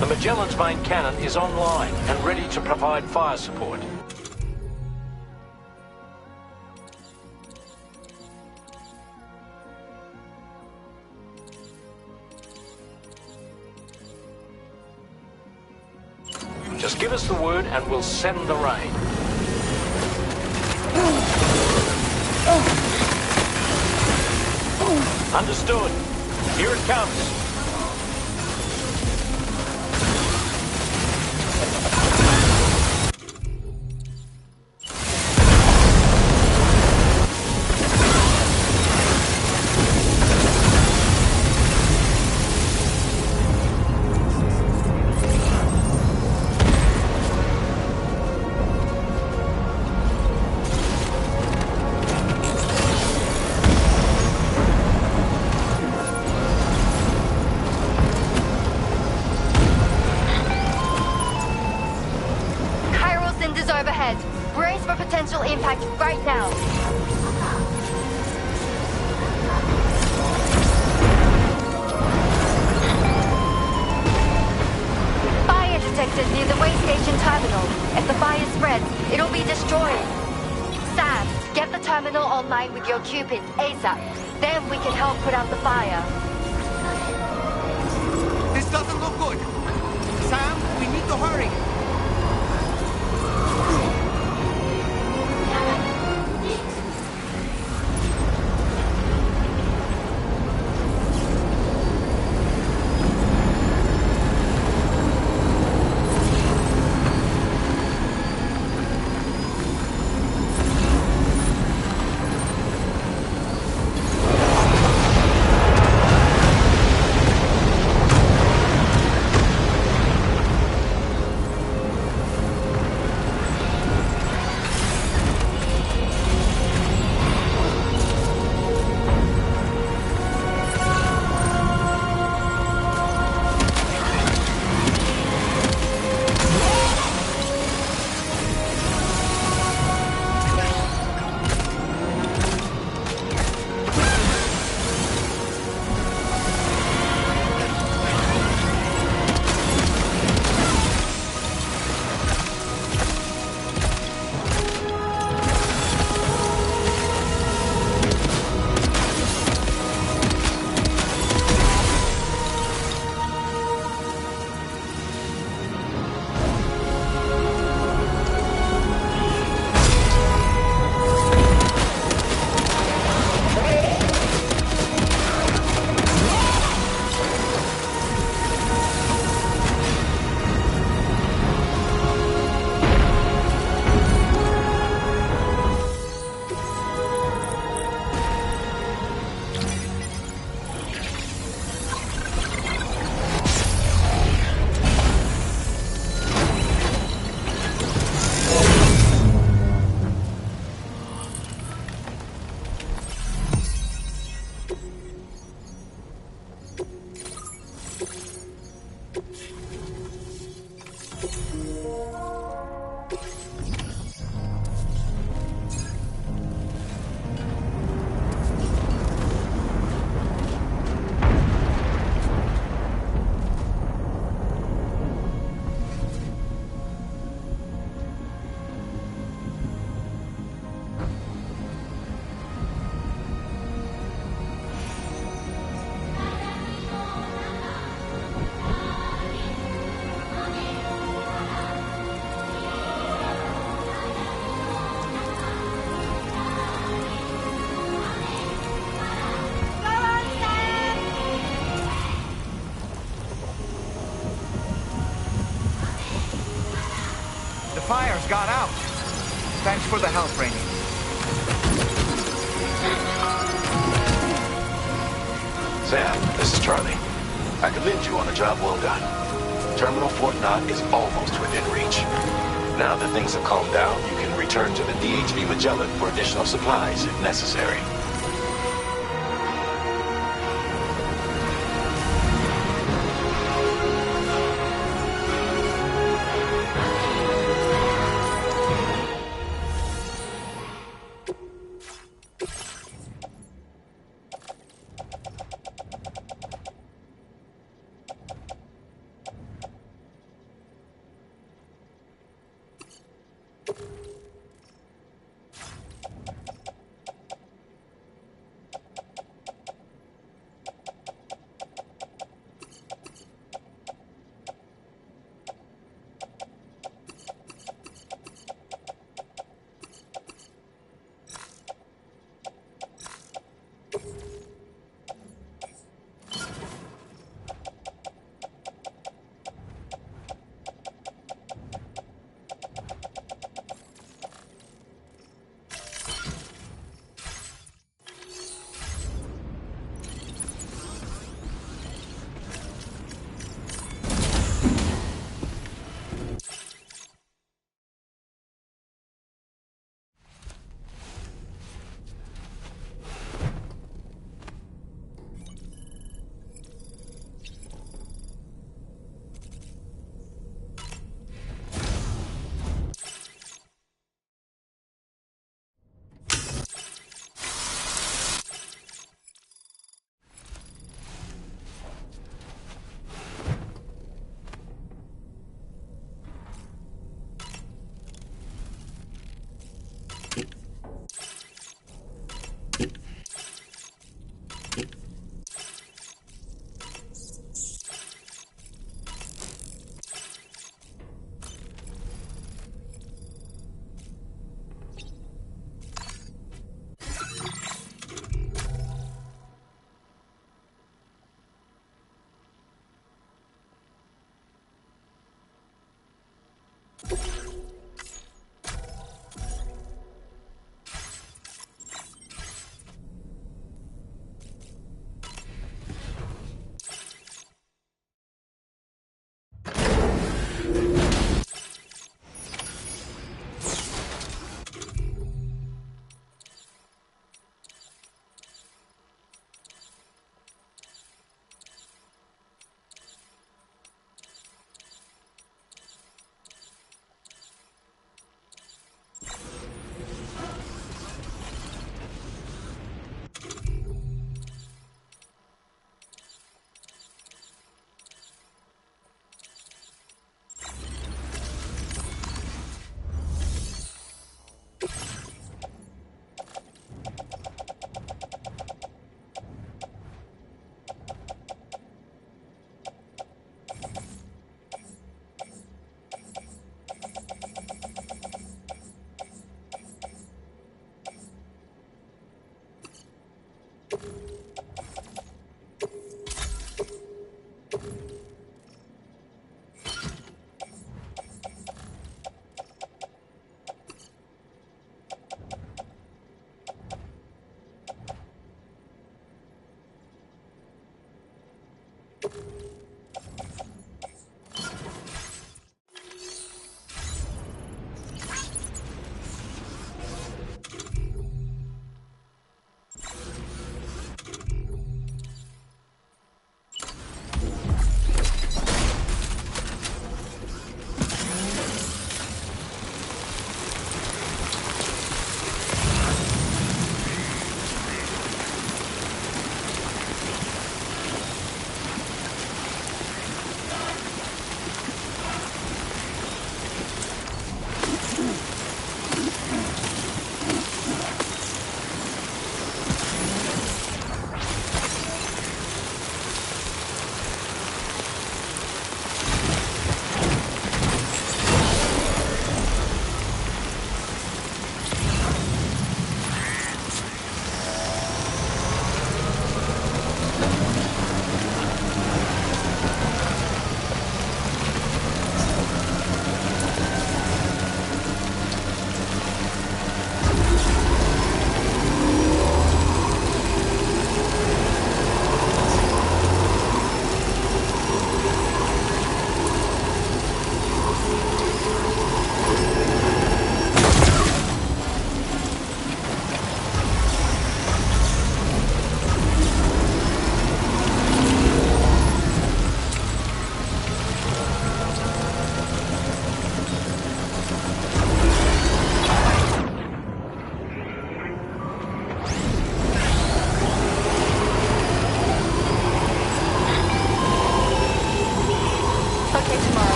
Speaker 1: The Magellan's main cannon is online and ready to provide fire support. Just give us the word and we'll send the rain. Understood. Here it comes.
Speaker 6: impact right now. Fire detected near the way station terminal. If the fire spreads, it'll be destroyed. Sam, get the terminal online with your Cupid ASAP. Then we can help put out the fire.
Speaker 15: This doesn't look good. Sam, we need to hurry.
Speaker 18: Fire's got out. Thanks for the help, Rainey.
Speaker 5: Sam, this is Charlie. I commend you on a job well done. Terminal Fort Knott is almost within reach. Now that things have calmed down, you can return to the DHV Magellan for additional supplies if necessary.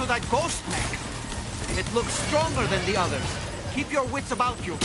Speaker 8: That ghost mech. It looks stronger than the others. Keep your wits about you.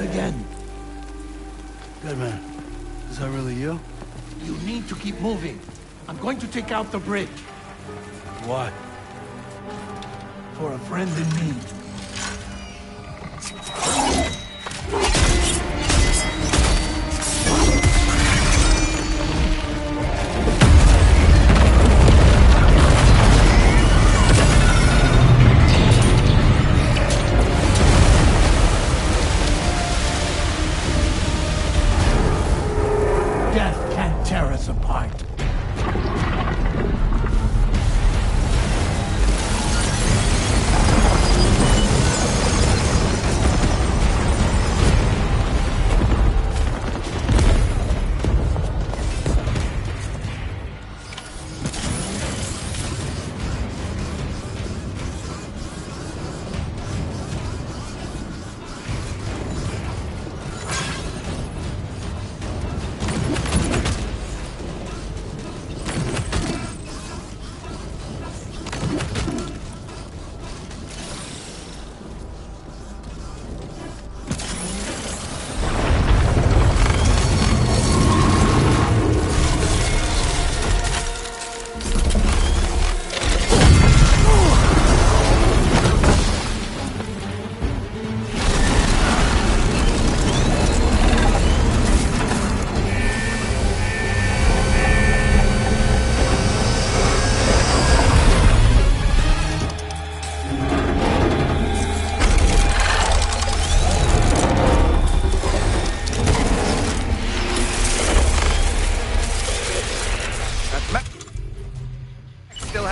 Speaker 11: Again. Good man. Is that really you? You need to keep moving. I'm going to take out the bridge. Why? For a friend in need.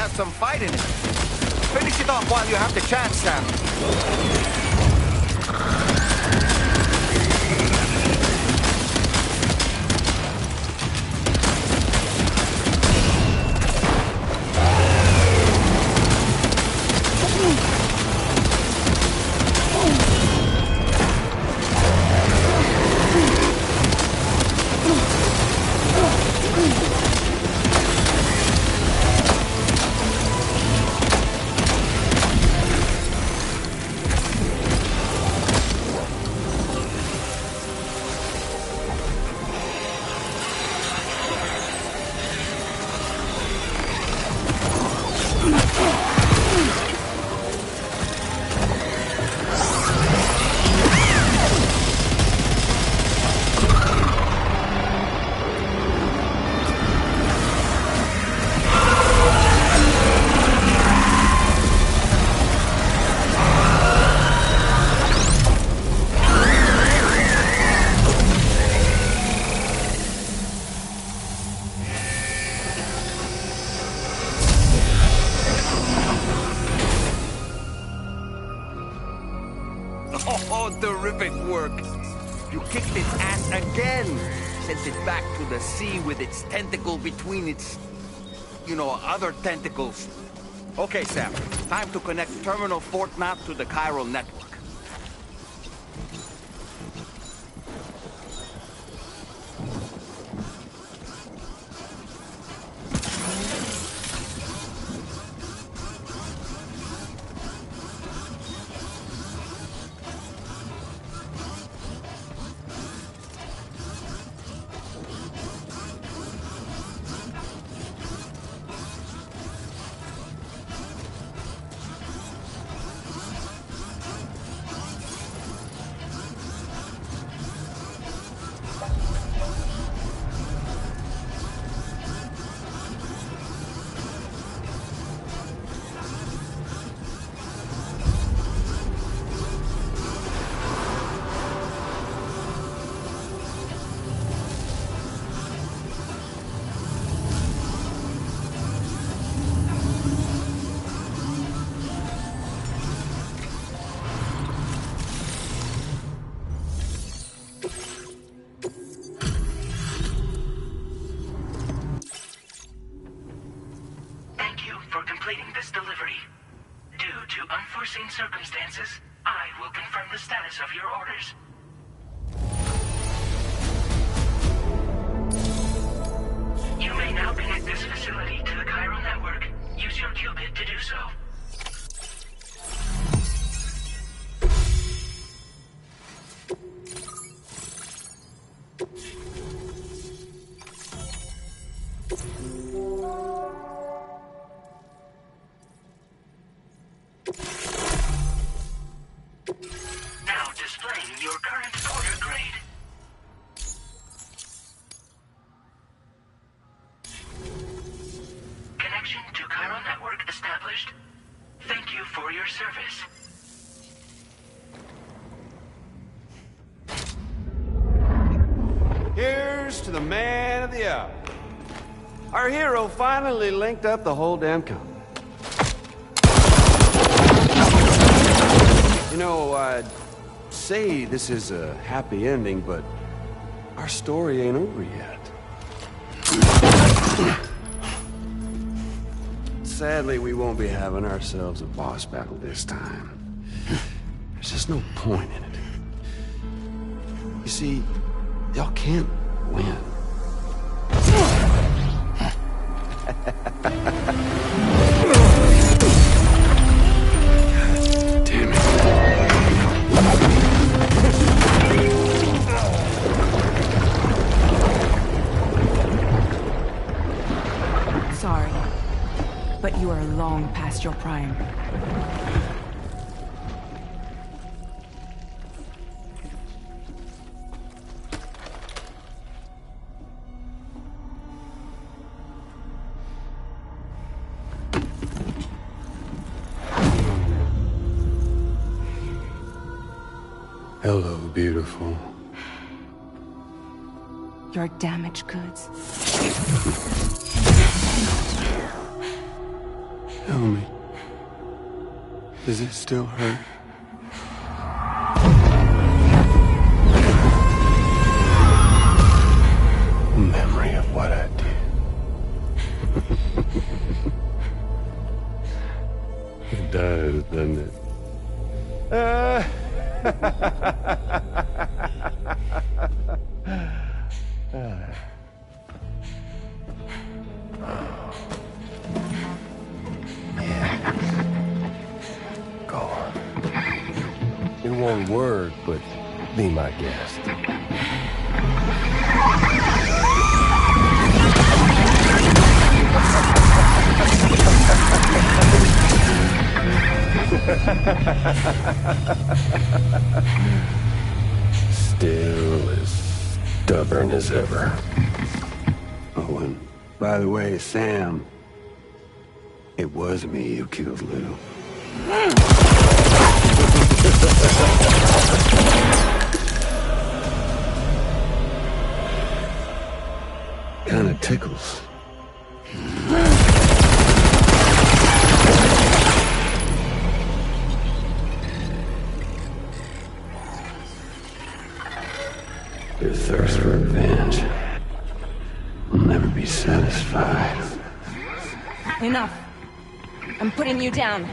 Speaker 15: got some fight in it. Finish it off while you have the chance, Sam.
Speaker 8: Oh, terrific work. You kicked its ass again. Sent it back to the sea with its tentacle between its, other tentacles. Okay, Sam. Time to connect Terminal Fort Map to the chiral network.
Speaker 10: Circumstances, I will confirm the status of your orders. You may now connect this facility to the chiral network. Use your qubit to do so.
Speaker 20: Here's to the man of the hour. Our hero finally linked up the whole damn company. I'd say this is a happy ending, but our story ain't over yet. Sadly, we won't be having ourselves a boss battle this time. There's just no point in it. You see, y'all can't win. Damn it.
Speaker 16: Sorry, but you are long past your prime.
Speaker 20: Hello, beautiful.
Speaker 16: Your damaged goods.
Speaker 20: Does it still hurt? Memory of what I did. It does, doesn't it? Go on. In one word, but be my guest. Still as stubborn as ever. Oh, and by the way, Sam, it was me who killed Lou. Kinda tickles. Your thirst for revenge will never be satisfied.
Speaker 16: Enough. I'm putting you down.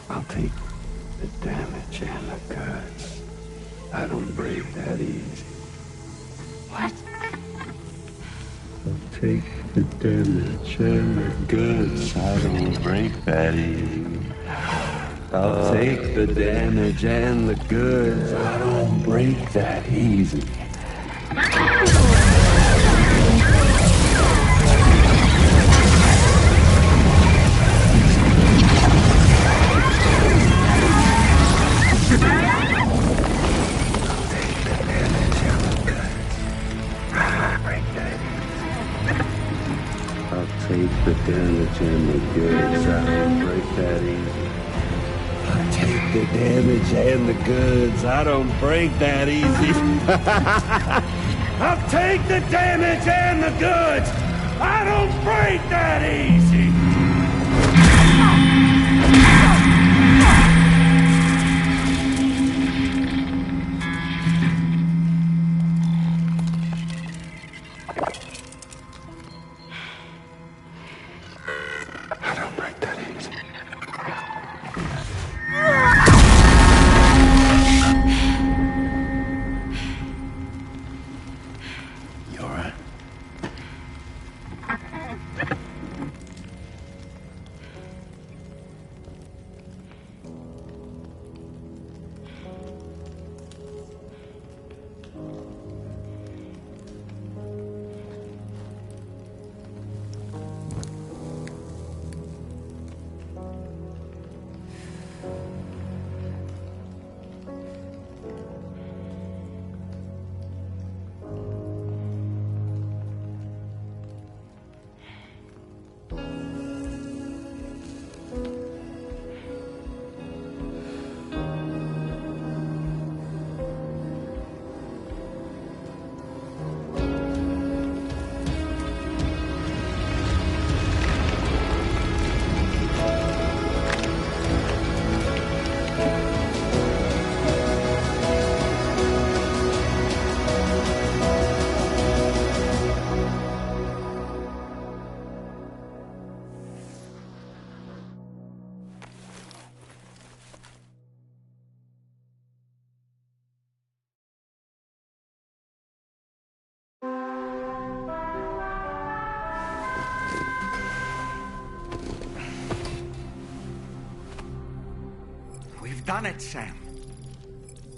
Speaker 20: I'll take the damage and the goods. I don't break that easy.
Speaker 16: What?
Speaker 20: I'll take the damage and the goods. I don't break that easy. I'll take the damage and the goods. I don't break that easy. Take the damage and the goods. I don't break that easy. I'll take the damage and the goods. I don't break that easy. I'll take the damage and the goods. I don't break that easy.
Speaker 8: We've done it, Sam.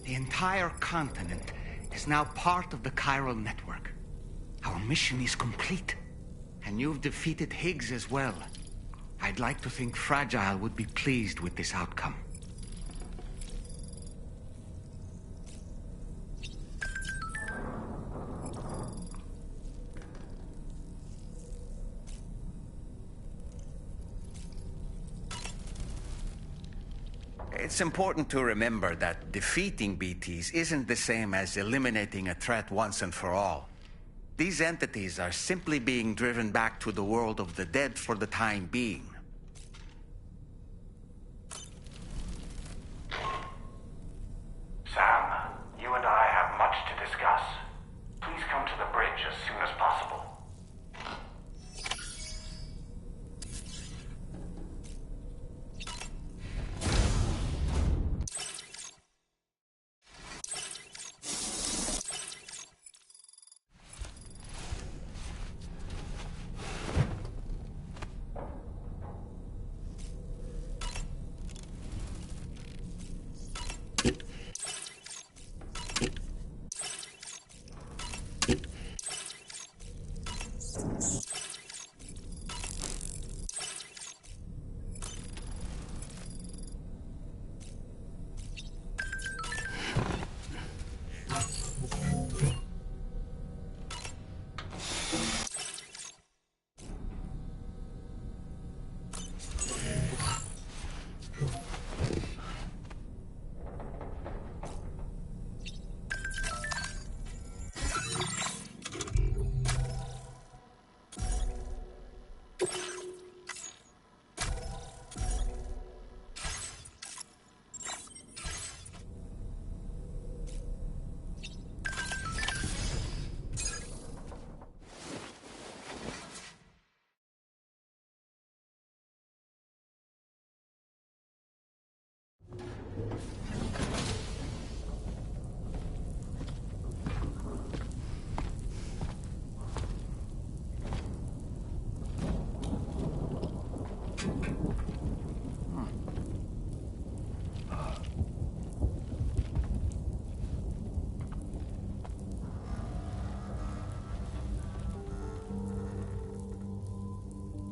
Speaker 8: The entire continent is now part of the chiral network. Our mission is complete. And you've defeated Higgs as well. I'd like to think Fragile would be pleased with this outcome.
Speaker 15: It's important to remember that defeating BTs isn't the same as eliminating a threat once and for all. These entities are simply being driven back to the world of the dead for the time being.
Speaker 5: Sam, you and I have much to discuss. Please come to the bridge as soon as possible.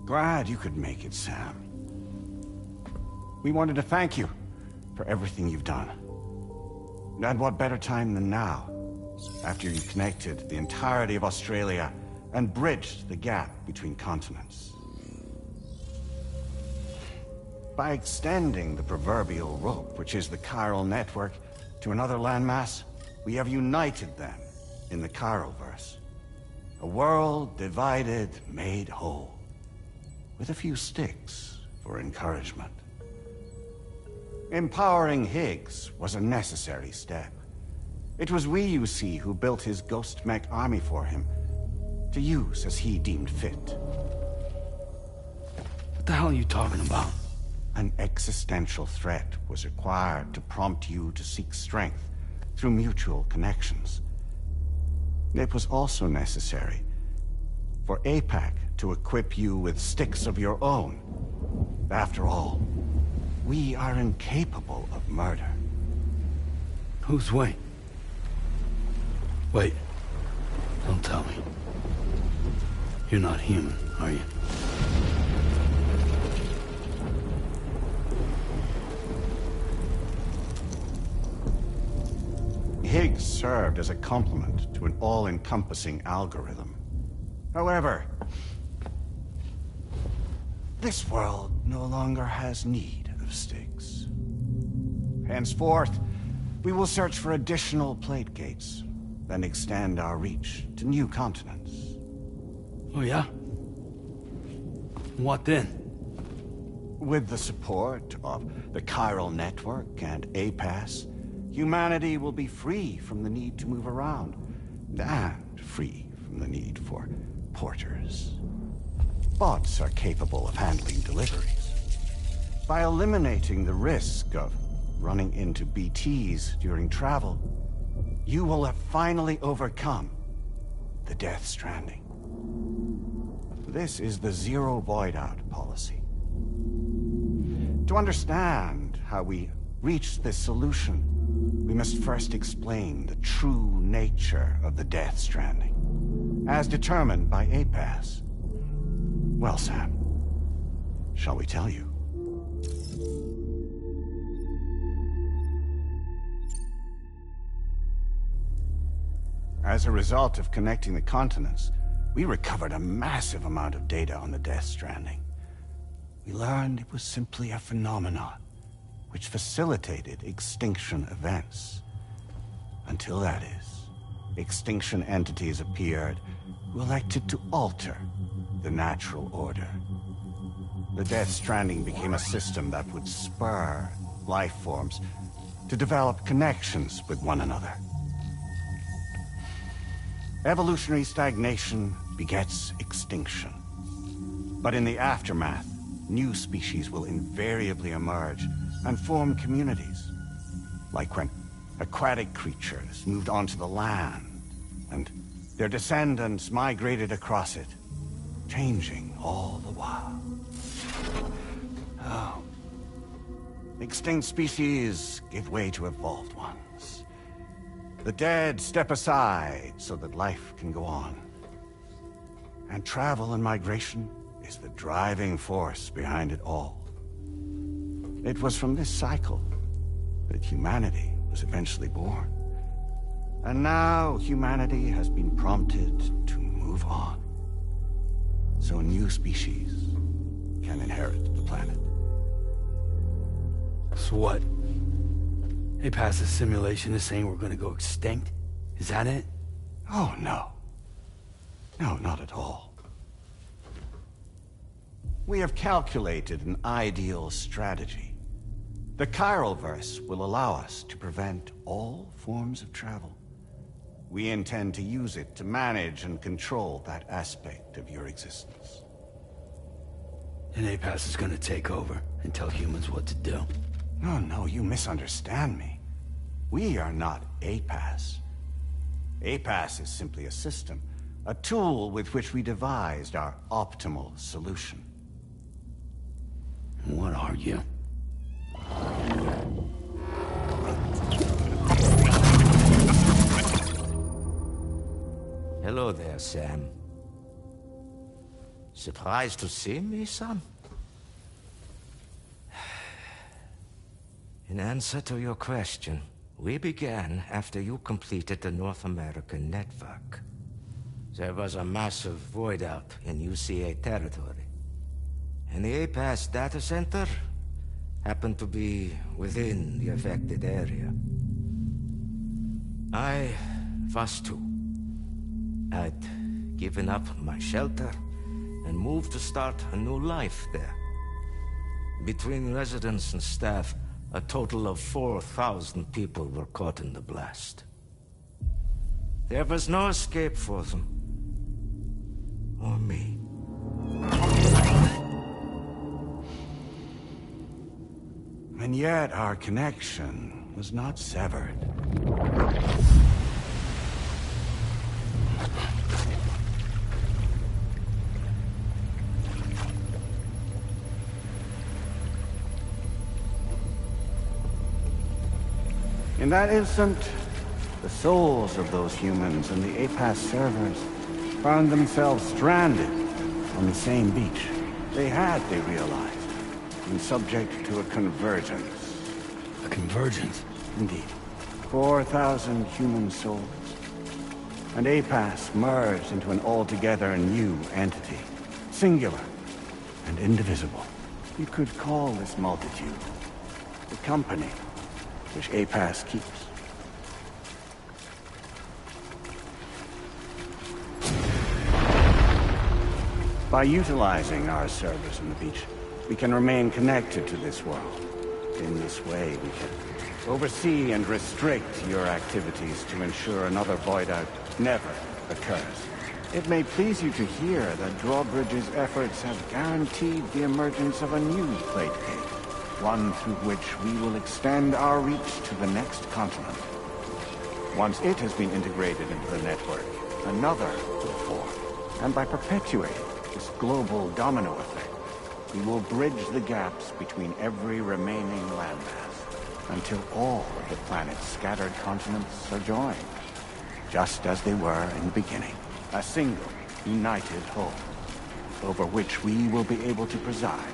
Speaker 15: Glad you could make it, Sam. We wanted to thank you for everything you've done. And what better time than now, after you connected the entirety of Australia and bridged the gap between continents. By extending the proverbial rope, which is the chiral network, to another landmass, we have united them in the Chiroverse. A world divided, made whole. With a few sticks for encouragement. Empowering Higgs was a necessary step. It was we, you see, who built his ghost mech army for him, to use as he deemed fit.
Speaker 17: What the hell are you talking about?
Speaker 15: An existential threat was required to prompt you to seek strength through mutual connections. It was also necessary for APAC to equip you with sticks of your own. After all, we are incapable of murder.
Speaker 17: Who's we? Wait. Don't tell me. You're not human, are you?
Speaker 15: Higgs served as a complement to an all-encompassing algorithm. However, this world no longer has need of sticks. Henceforth, we will search for additional plate gates, then extend our reach to new continents.
Speaker 17: Oh yeah? What then?
Speaker 15: With the support of the chiral network and APAS, humanity will be free from the need to move around, and free from the need for porters. Bots are capable of handling deliveries. By eliminating the risk of running into BTs during travel, you will have finally overcome the Death Stranding. This is the Zero Void Out policy. To understand how we reached this solution, we must first explain the true nature of the Death Stranding, as determined by APAS. Well, Sam, shall we tell you? As a result of connecting the continents, we recovered a massive amount of data on the Death Stranding. We learned it was simply a phenomenon, which facilitated extinction events. Until that is, extinction entities appeared who elected to alter the natural order. The Death Stranding became a system that would spur life forms to develop connections with one another. Evolutionary stagnation begets extinction. But in the aftermath, new species will invariably emerge and form communities. Like when aquatic creatures moved onto the land, and their descendants migrated across it, changing all the while. Oh. Extinct species give way to evolved ones. The dead step aside so that life can go on. And travel and migration is the driving force behind it all. It was from this cycle that humanity was eventually born. And now humanity has been prompted to move on. So new species can inherit the planet.
Speaker 17: So what? They passed a simulation is saying we're gonna go extinct? Is that it?
Speaker 15: Oh, no. No, not at all. We have calculated an ideal strategy. The Chiralverse will allow us to prevent all forms of travel. We intend to use it to manage and control that aspect of your existence.
Speaker 17: And APAS is gonna take over and tell humans what to do.
Speaker 15: No, you misunderstand me. We are not APAS. APAS is simply a system, a tool with which we devised our optimal solution.
Speaker 17: What are you?
Speaker 21: Hello there, Sam. Surprised to see me, son? In answer to your question, we began after you completed the North American network. There was a massive void out in UCA territory, and the APAS data center happened to be within the affected area. I was too. I'd given up my shelter and moved to start a new life there. Between residents and staff, a total of 4,000 people were caught in the blast. There was no escape for them. Or me.
Speaker 15: And yet our connection was not severed. In that instant, the souls of those humans and the APAS servers found themselves stranded on the same beach. They realized, been subject to a convergence.
Speaker 17: A convergence?
Speaker 15: Indeed. 4,000 human souls. And APAS merged into an altogether new entity. Singular and indivisible. You could call this multitude the company which APAS keeps. By utilizing our servers on the beach, we can remain connected to this world. In this way, we can oversee and restrict your activities to ensure another void out never occurs. It may please you to hear that Drawbridge's efforts have guaranteed the emergence of a new plate gate. One through which we will extend our reach to the next continent. Once it has been integrated into the network, another will form. And by perpetuating this global domino effect, we will bridge the gaps between every remaining landmass until all of the planet's scattered continents are joined, just as they were in the beginning. A single, united whole, over which we will be able to preside.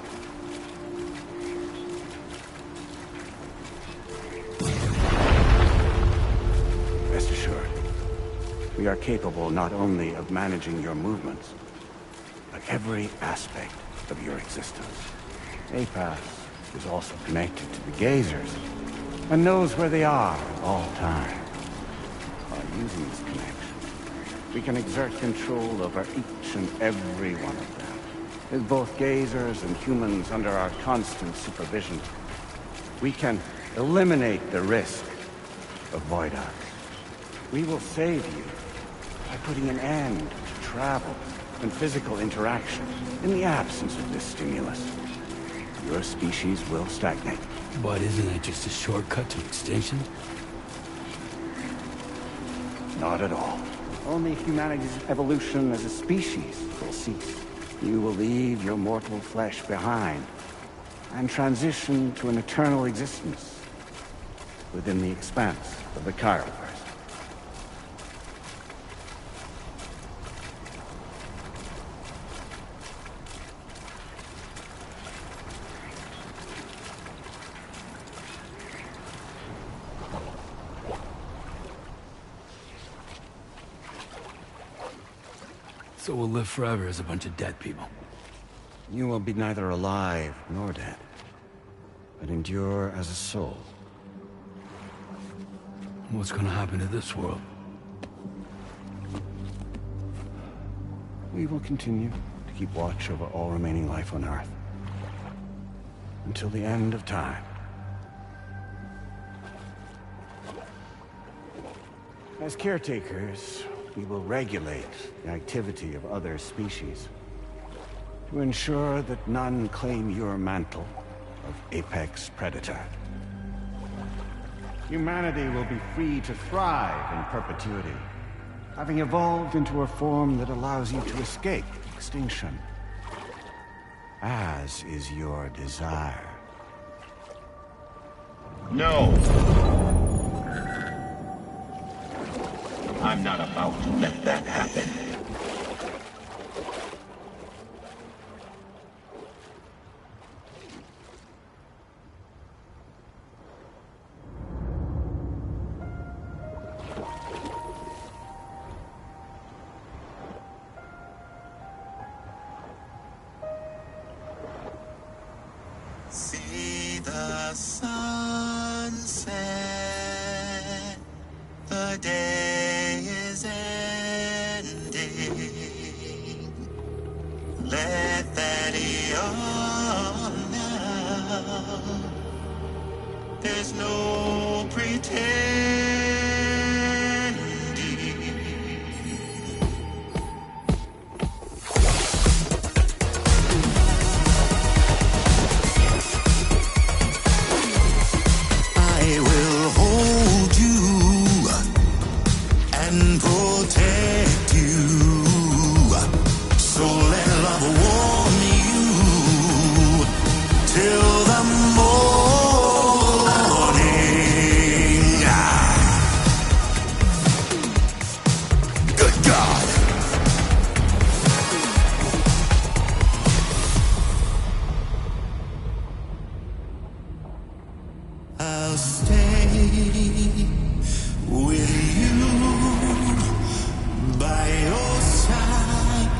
Speaker 15: Rest assured, we are capable not only of managing your movements, but every aspect of your existence. APAS
Speaker 14: is also connected to the gazers and knows where they are at all times. By using this connection, we can exert control over each and every one of them. With both gazers and humans under our constant supervision, we can eliminate the risk of void arcs. We will save you by putting an end to travel and physical interaction in the absence of this stimulus. Your species will stagnate.
Speaker 17: But isn't that just a shortcut to extinction?
Speaker 14: Not at all. Only humanity's evolution as a species will cease. You will leave your mortal flesh behind and transition to an eternal existence within the expanse of the Chiroverse.
Speaker 17: So we'll live forever as a bunch of dead people.
Speaker 14: You will be neither alive nor dead, but endure as a soul.
Speaker 17: What's gonna happen to this world?
Speaker 14: We will continue to keep watch over all remaining life on Earth until the end of time. As caretakers, we will regulate the activity of other species to ensure that none claim your mantle of apex predator. Humanity will be free to thrive in perpetuity, having evolved into a form that allows you to escape extinction, as is your desire.
Speaker 5: No! I'm not about to let that happen.
Speaker 4: See the sunset, the day is ending. Let that yawn now. There's no pretending. I will hold you and protect you. So let love warm you till the morning. Good God. I'll stay with you by your side.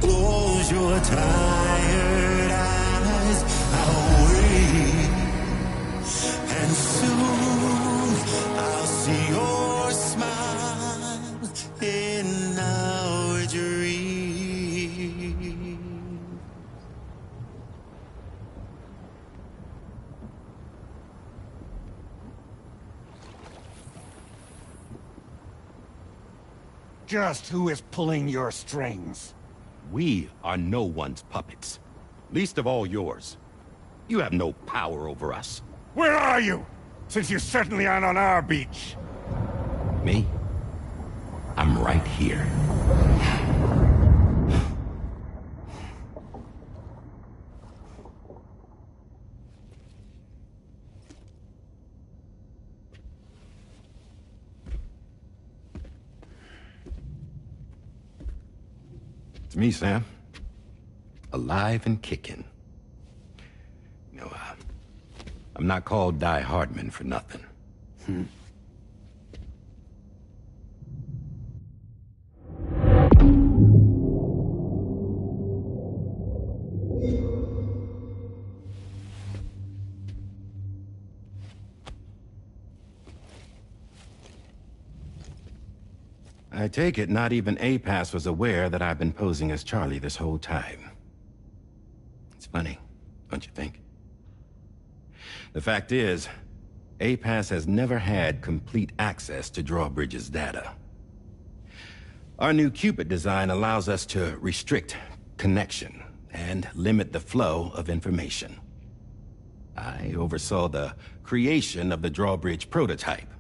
Speaker 4: Close your tired eyes. I'll wait, and soon I'll see your smile in our dream.
Speaker 14: Just who is pulling your strings?
Speaker 22: We are no one's puppets. Least of all yours. You have no power over us.
Speaker 14: Where are you? Since you certainly aren't on our beach.
Speaker 22: Me? I'm right here. It's me, Sam. Alive and kicking. No, I'm not called Die Hardman for nothing. I take it not even APAS was aware that I've been posing as Charlie this whole time. It's funny, don't you think? The fact is, APAS has never had complete access to Drawbridge's data. Our new Cupid design allows us to restrict connection and limit the flow of information. I oversaw the creation of the Drawbridge prototype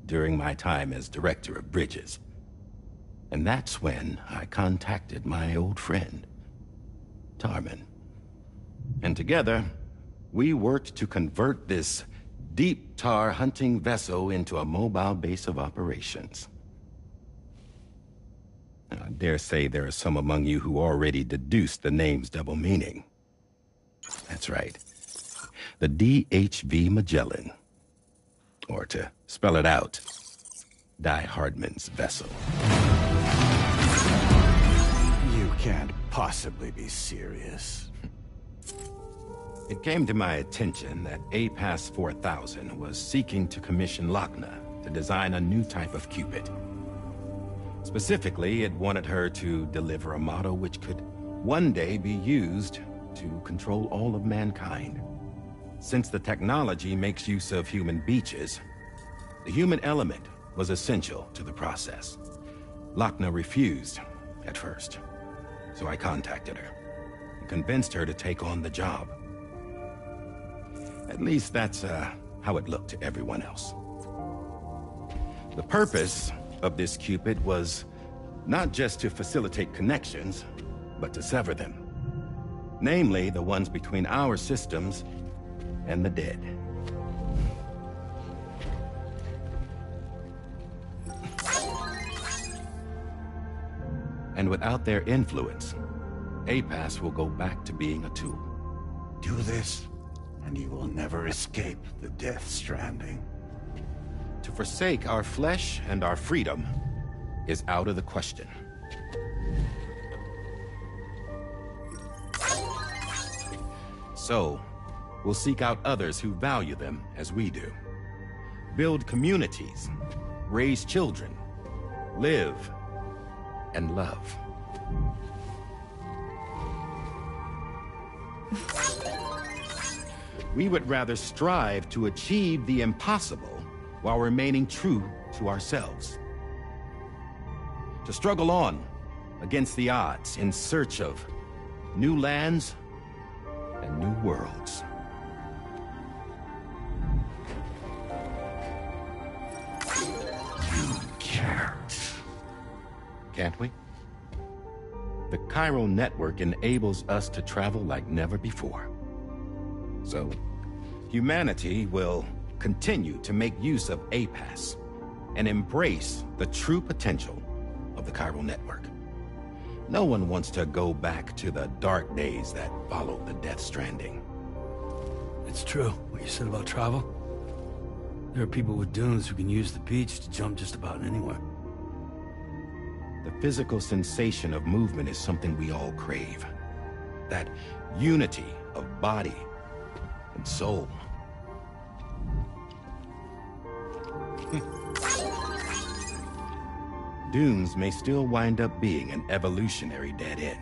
Speaker 22: during my time as Director of Bridges. And that's when I contacted my old friend, Tarman. And together, we worked to convert this deep tar hunting vessel into a mobile base of operations. I dare say there are some among you who already deduced the name's double meaning. That's right. The DHV Magellan. Or to spell it out, Die Hardman's vessel.
Speaker 14: You can't possibly be serious.
Speaker 22: It came to my attention that APAS 4000 was seeking to commission Lochner to design a new type of Cupid. Specifically, it wanted her to deliver a model which could one day be used to control all of mankind. Since the technology makes use of human beaches, the human element was essential to the process. Lochner refused at first, so I contacted her and convinced her to take on the job. At least that's how it looked to everyone else. The purpose of this Cupid was not just to facilitate connections, but to sever them. Namely, the ones between our systems and the dead. And without their influence, APAS will go back to being a tool.
Speaker 14: Do this, and you will never escape the Death Stranding.
Speaker 22: To forsake our flesh and our freedom is out of the question. So, we'll seek out others who value them as we do. Build communities, raise children, live, and love. We would rather strive to achieve the impossible while remaining true to ourselves. To struggle on against the odds in search of new lands and new worlds.
Speaker 14: You can't.
Speaker 22: Can't we? The Chiral network enables us to travel like never before. So, humanity will continue to make use of APAS and embrace the true potential of the Chiral network. No one wants to go back to the dark days that followed the Death Stranding.
Speaker 17: It's true, what you said about travel. There are people with dunes who can use the beach to jump just about anywhere.
Speaker 22: The physical sensation of movement is something we all crave. That unity of body and soul. Dunes may still wind up being an evolutionary dead end.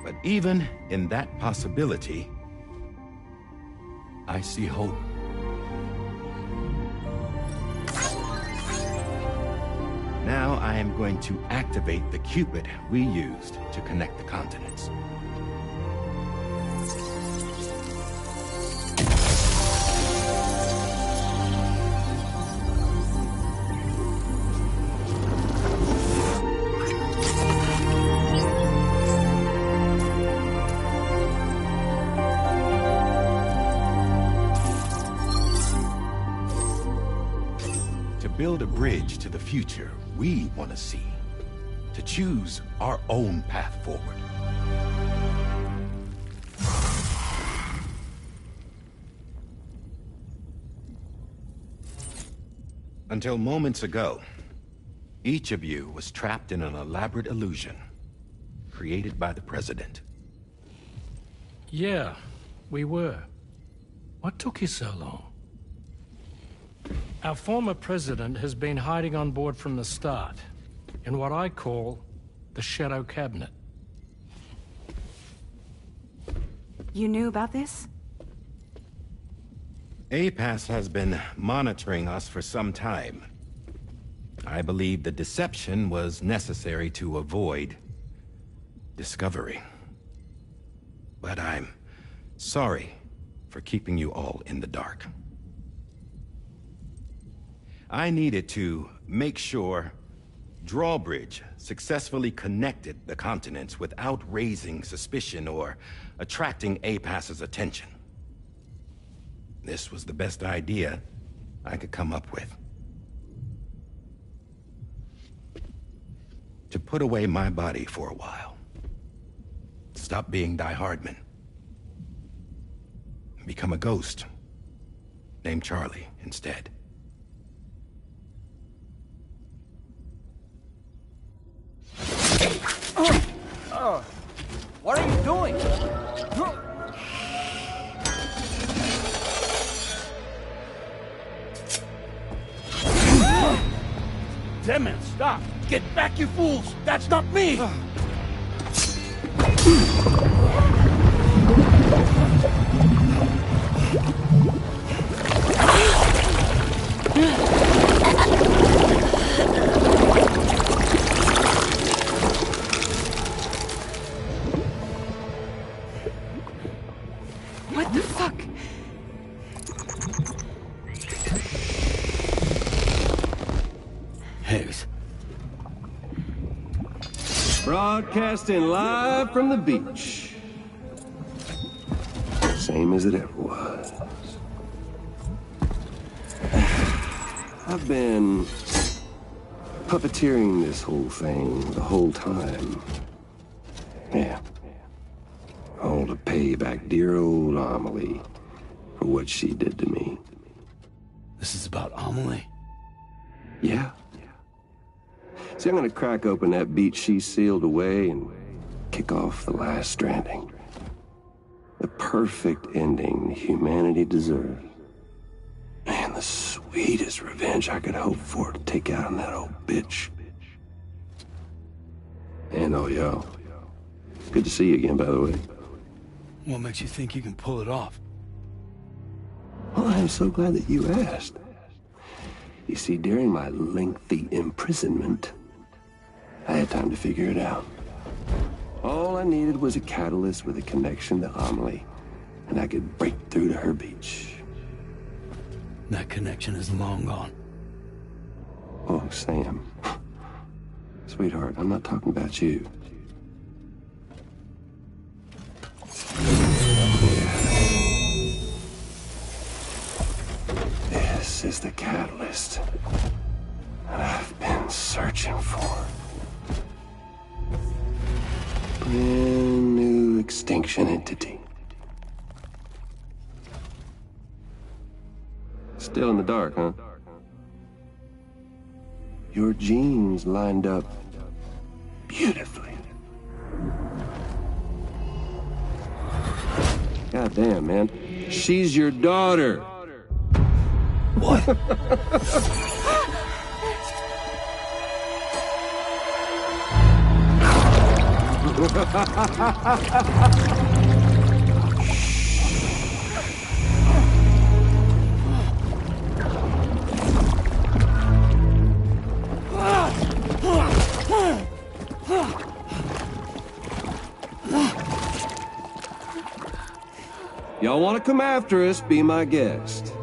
Speaker 22: But even in that possibility, I see hope. Now I am going to activate the Cupid we used to connect the continents. Build a bridge to the future we want to see, to choose our own path forward. Until moments ago, each of you was trapped in an elaborate illusion created by the President.
Speaker 1: Yeah, we were. What took you so long? Our former president has been hiding on board from the start. in what I call the Shadow Cabinet.
Speaker 16: You knew about this?
Speaker 22: APAS has been monitoring us for some time. I believe the deception was necessary to avoid discovery. But I'm sorry for keeping you all in the dark. I needed to make sure Drawbridge successfully connected the continents without raising suspicion or attracting APAS's attention. This was the best idea I could come up with. To put away my body for a while. Stop being Die Hardman. Become a ghost. Named Charlie instead.
Speaker 15: What are you doing?
Speaker 11: Damn it, stop! Get back, you fools! That's not me!
Speaker 16: What the fuck?
Speaker 20: Higgs. Broadcasting live from the beach. Same as it ever was. I've been puppeteering this whole thing the whole time. Yeah. All to pay back dear old Amelie for what she did to me.
Speaker 17: This is about Amelie?
Speaker 20: Yeah. See, I'm gonna crack open that beach she sealed away and kick off the last stranding. The perfect ending humanity deserves. Man, the sweetest revenge I could hope for to take out on that old bitch. And oh, y'all. Good to see you again, by the way.
Speaker 17: What makes you think you can pull it off?
Speaker 20: Well, I'm so glad that you asked. You see, during my lengthy imprisonment, I had time to figure it out. All I needed was a catalyst with a connection to Amelie, and I could break through to her beach.
Speaker 17: That connection is long gone.
Speaker 20: Oh, Sam. Sweetheart, I'm not talking about you. This is the catalyst that I've been searching for. Brand new extinction entity. Still in the dark, huh? Your genes lined up beautifully. God damn, man. She's your daughter.
Speaker 17: What?
Speaker 20: Y'all want to come after us, be my guest.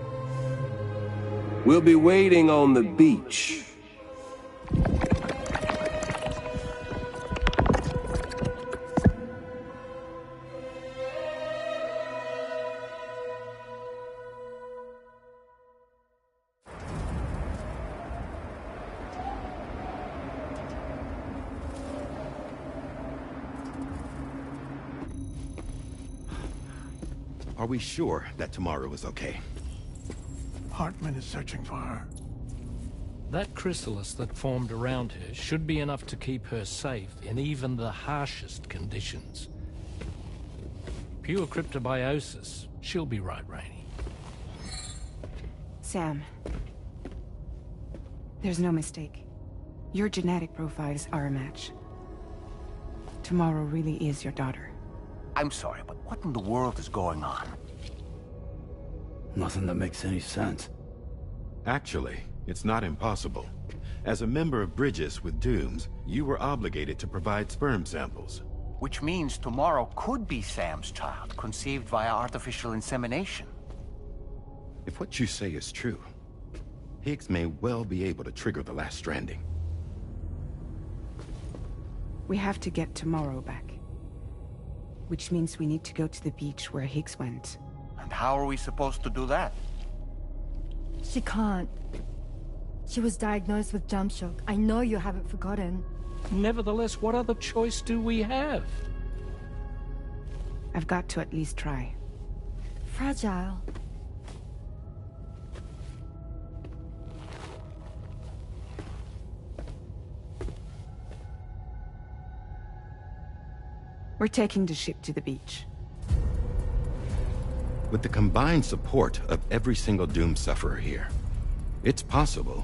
Speaker 20: We'll be waiting on the beach.
Speaker 22: Are we sure that tomorrow is okay?
Speaker 11: Hartman is searching for her.
Speaker 1: That chrysalis that formed around her should be enough to keep her safe in even the harshest conditions. Pure cryptobiosis. She'll be right, Rainey.
Speaker 16: Sam. There's no mistake. Your genetic profiles are a match. Tomorrow really is your daughter.
Speaker 15: I'm sorry, but what in the world is going on?
Speaker 17: Nothing that makes any sense.
Speaker 22: Actually, it's not impossible. As a member of Bridges with Dooms, you were obligated to provide sperm samples.
Speaker 15: Which means tomorrow could be Sam's child, conceived via artificial insemination.
Speaker 22: If what you say is true, Higgs may well be able to trigger the last stranding.
Speaker 16: We have to get Tomorrow back. Which means we need to go to the beach where Higgs went.
Speaker 15: And how are we supposed to do that?
Speaker 13: She can't. She was diagnosed with jump shock. I know you haven't forgotten.
Speaker 1: Nevertheless, what other choice do we have?
Speaker 16: I've got to at least try.
Speaker 13: Fragile.
Speaker 16: We're taking the ship to the beach.
Speaker 22: With the combined support of every single Doom sufferer here, it's possible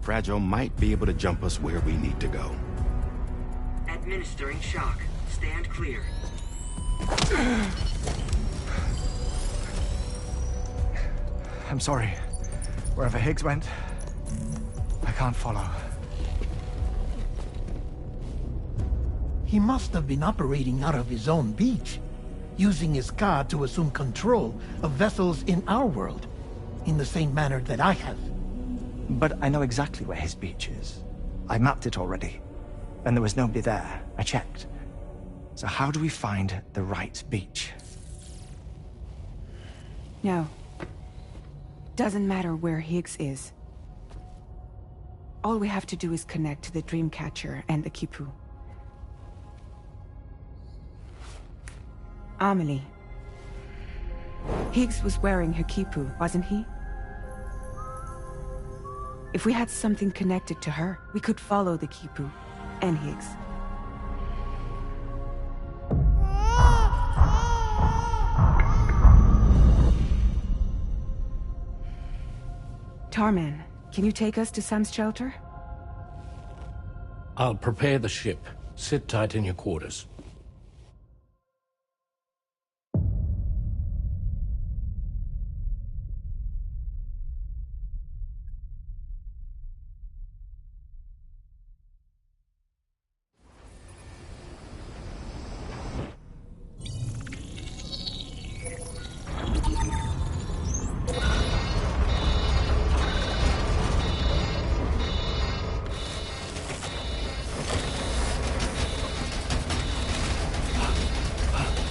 Speaker 22: Fragile might be able to jump us where we need to go.
Speaker 10: Administering shock. Stand clear.
Speaker 18: I'm sorry. Wherever Higgs went, I can't follow.
Speaker 11: He must have been operating out of his own beach, using his car to assume control of vessels in our world, in the same manner that I have.
Speaker 18: But I know exactly where his beach is. I mapped it already, and there was nobody there. I checked. So how do we find the right beach?
Speaker 16: No. Doesn't matter where Higgs is. All we have to do is connect to the Dreamcatcher and the Kipu. Amelie. Higgs was wearing her Kipu, wasn't he? If we had something connected to her, we could follow the Kipu and Higgs. Tarman, can you take us to Sam's shelter?
Speaker 1: I'll prepare the ship. Sit tight in your quarters.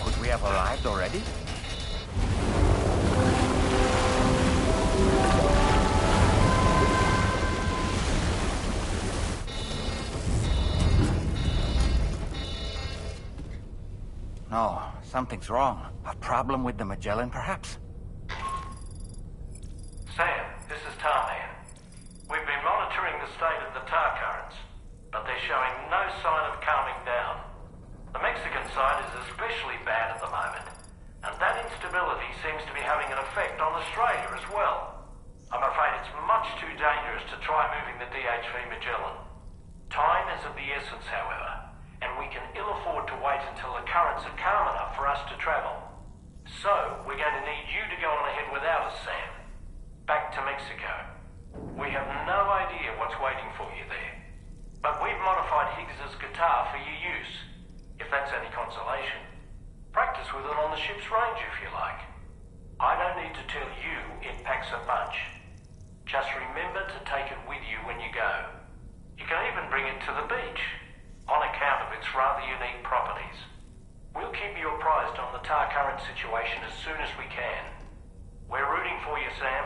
Speaker 15: Could we have arrived already? No, something's wrong. A problem with the Magellan, perhaps?
Speaker 1: Sam, this is Tarman. We've been monitoring the state of the tar currents, but they're showing no sign of calming down. The Mexican side is especially bad at the moment, and that instability seems to be having an effect on Australia as well. I'm afraid it's much too dangerous to try moving the DHV Magellan. Time is of the essence, however, and we can ill afford to wait until the currents are calm enough for us to travel. So, we're going to need you to go on ahead without us, Sam. Back to Mexico. We have no idea what's waiting for you there, but we've modified Higgs's guitar for your use, if that's any consolation. Practice with it on the ship's range if you like. I don't need to tell you it packs a punch. Just remember to take it with you when you go. You can even bring it to the beach, on account of its rather unique properties. We'll keep you apprised on the tar current situation as soon as we can. We're rooting for you, Sam.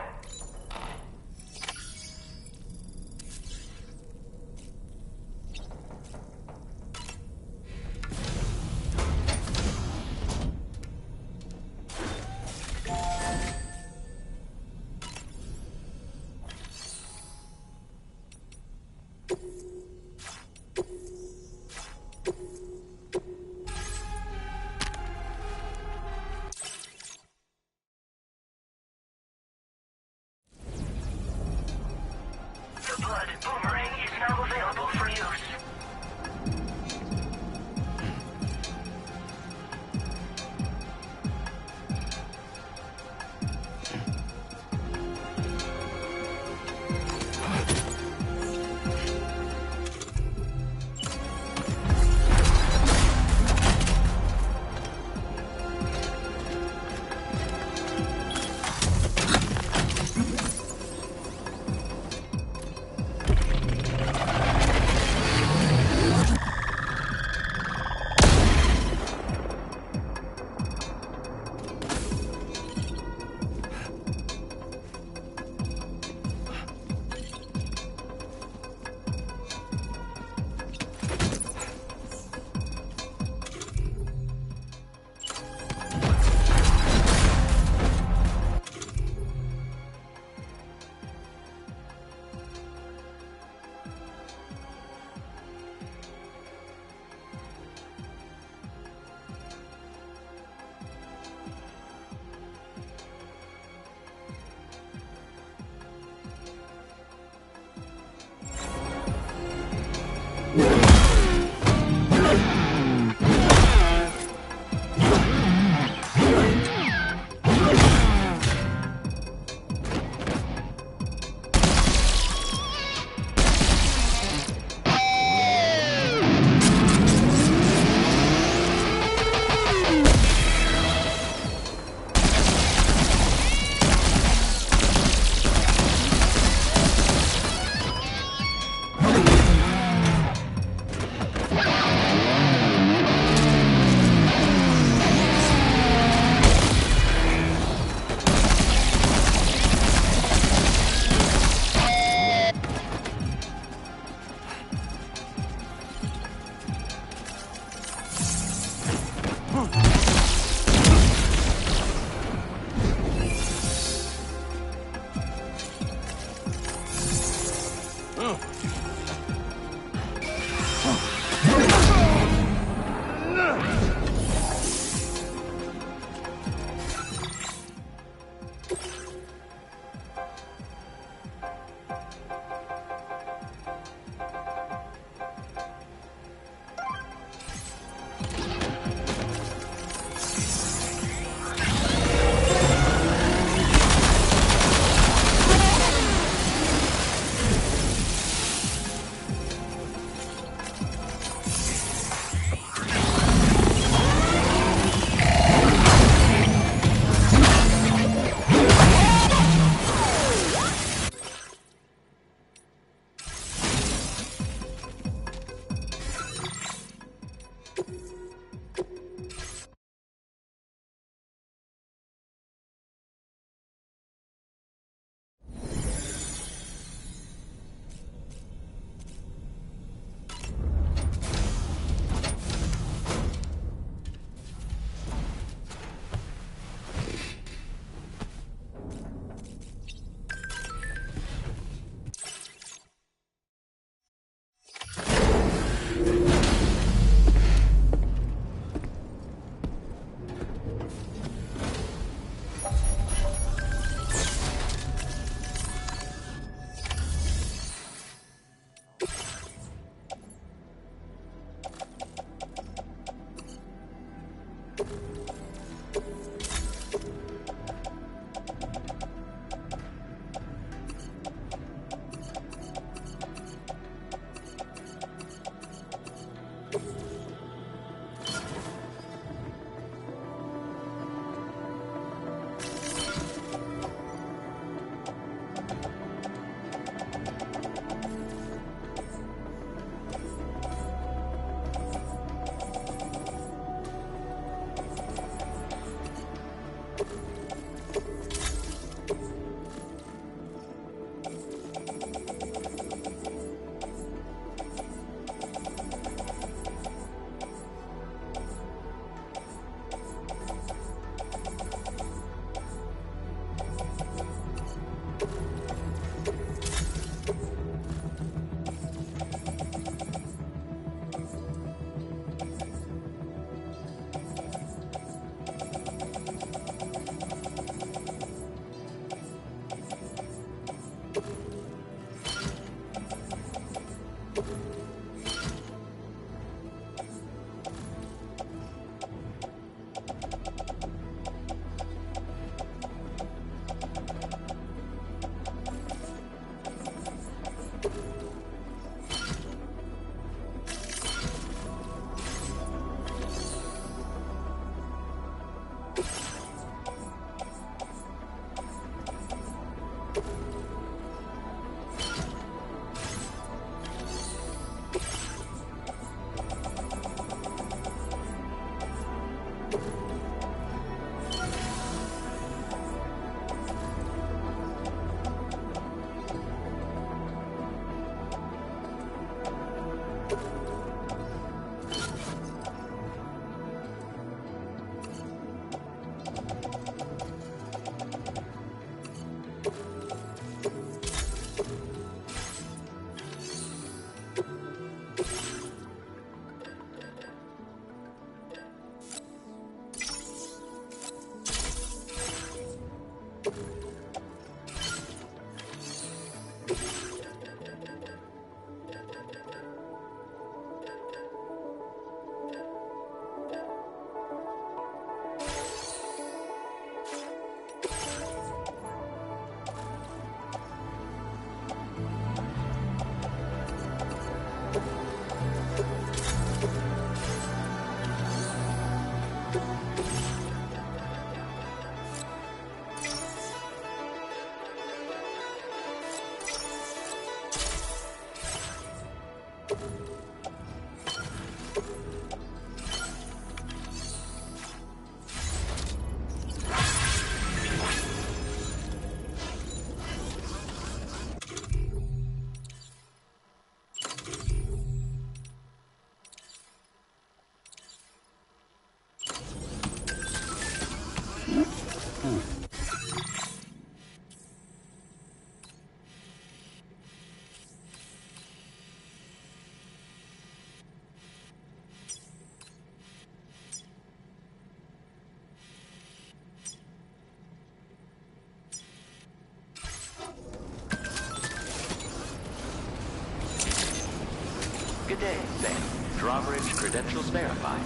Speaker 2: Good day, Sam. Drawbridge credentials verified.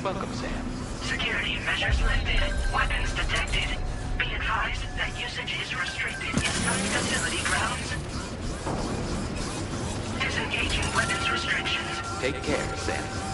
Speaker 2: Welcome, Sam.
Speaker 10: Security measures lifted. Weapons detected. Be advised that usage is restricted inside facility grounds. Disengaging weapons restrictions.
Speaker 2: Take care, Sam.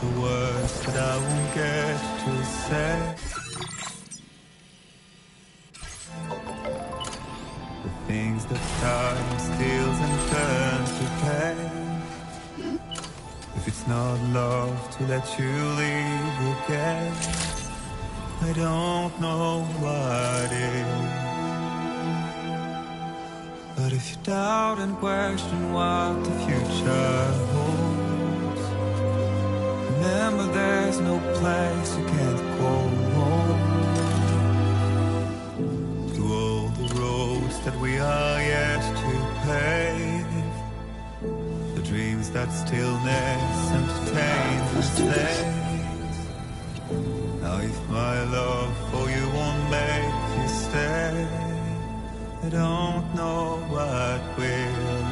Speaker 4: the words that I won't get to say. The things that time steals and turns to pain. If it's not love to let you leave again, I don't know what is. But if you doubt and question what the future holds, remember there's no place you can't go home. To all the roads that we are yet to pave, the dreams that stillness entertains the slaves. Now if my love for you won't make you stay, I don't know what will.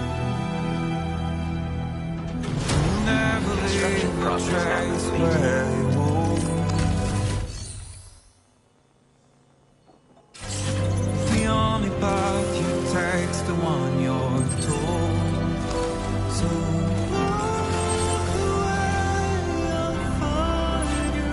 Speaker 4: You'll never leave the trace where you move. The only path you take's the one you're told. So walk away, I'll find you.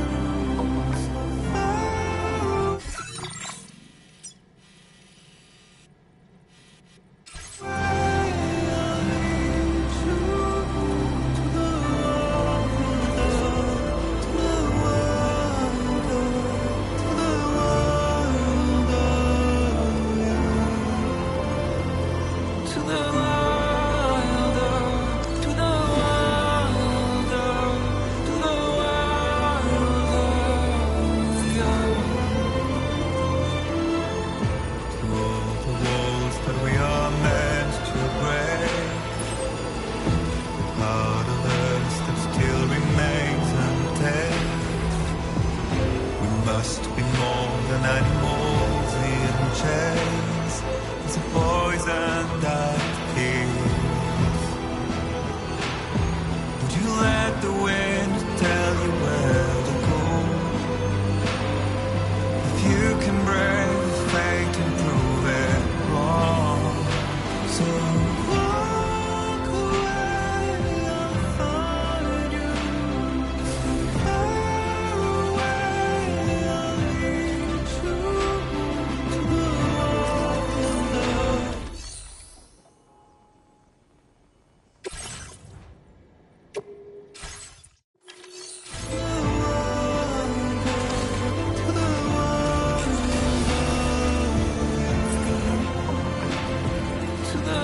Speaker 4: Must be more than animals in chains. It's a poison that kills. Would you let the wind tell you where to go? If you can brave fate and prove it wrong, so walk away, I'll find you. To the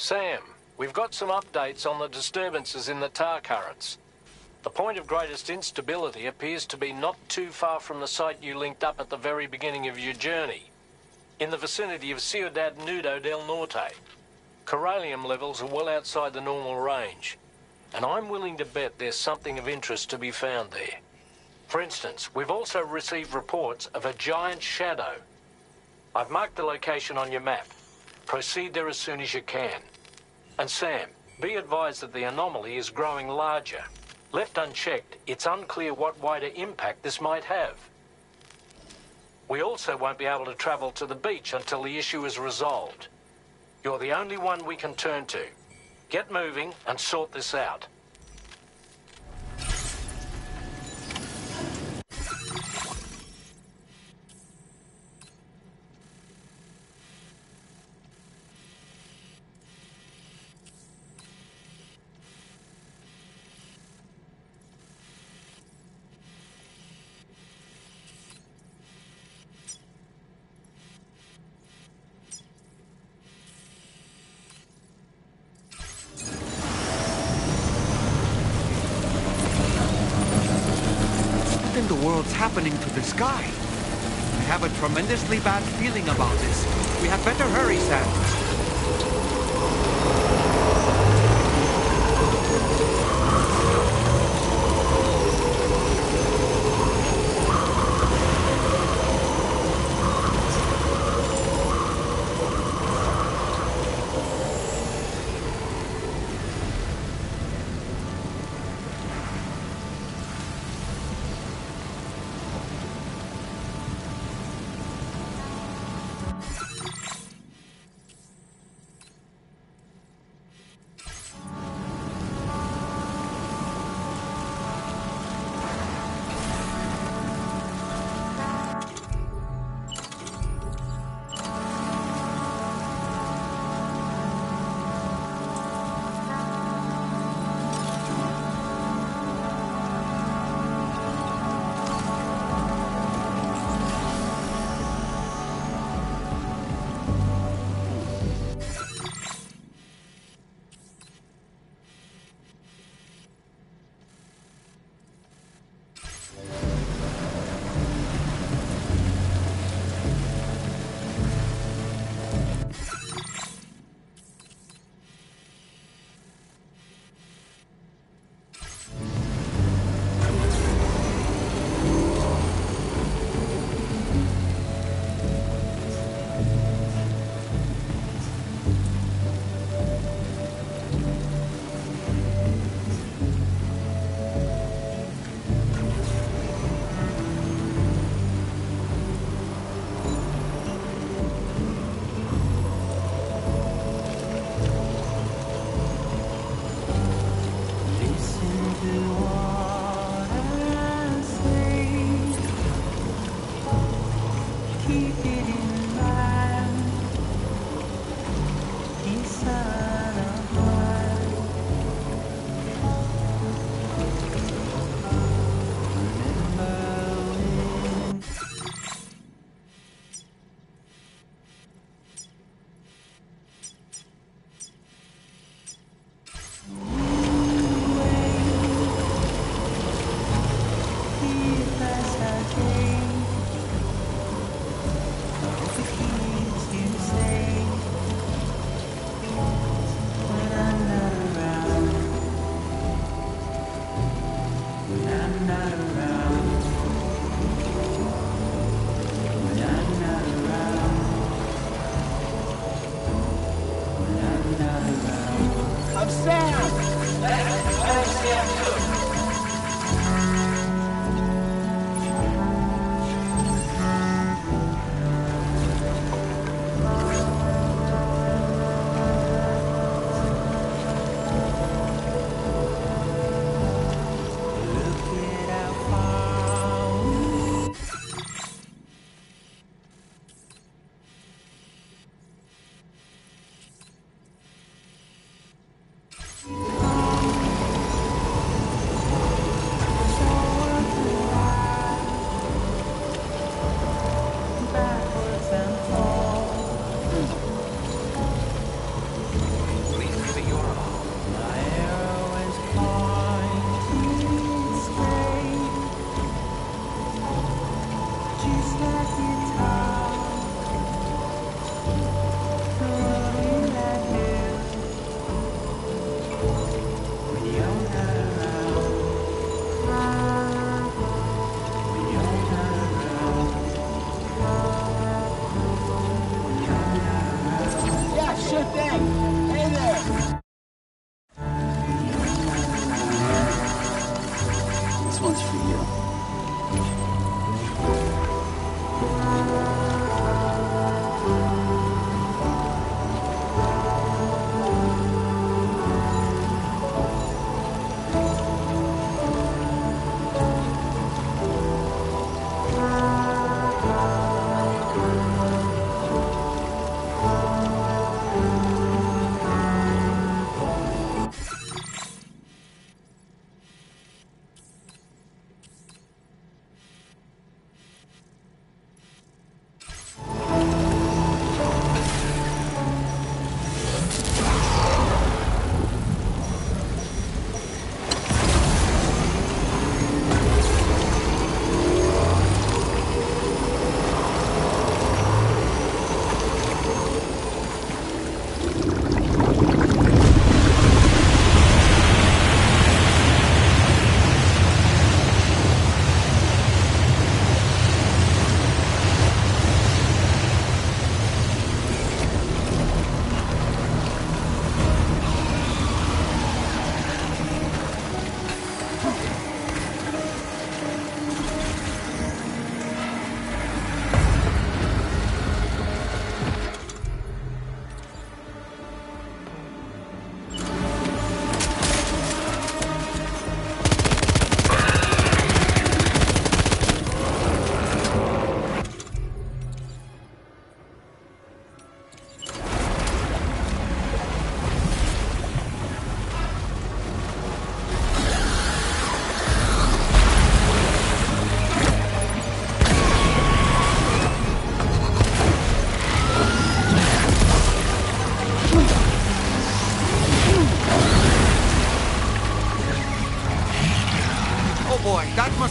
Speaker 1: Sam, we've got some updates on the disturbances in the tar currents. The point of greatest instability appears to be not too far from the site you linked up at the very beginning of your journey, in the vicinity of Ciudad Nudo del Norte. Corallium levels are well outside the normal range, and I'm willing to bet there's something of interest to be found there. For instance, we've also received reports of a giant shadow. I've marked the location on your map. Proceed there as soon as you can. And Sam, be advised that the anomaly is growing larger. Left unchecked, it's unclear what wider impact this might have. We also won't be able to travel to the beach until the issue is resolved. You're the only one we can turn to. Get moving and sort this out.
Speaker 8: What's happening to the sky? I have a tremendously bad feeling about this. We had better hurry, Sam.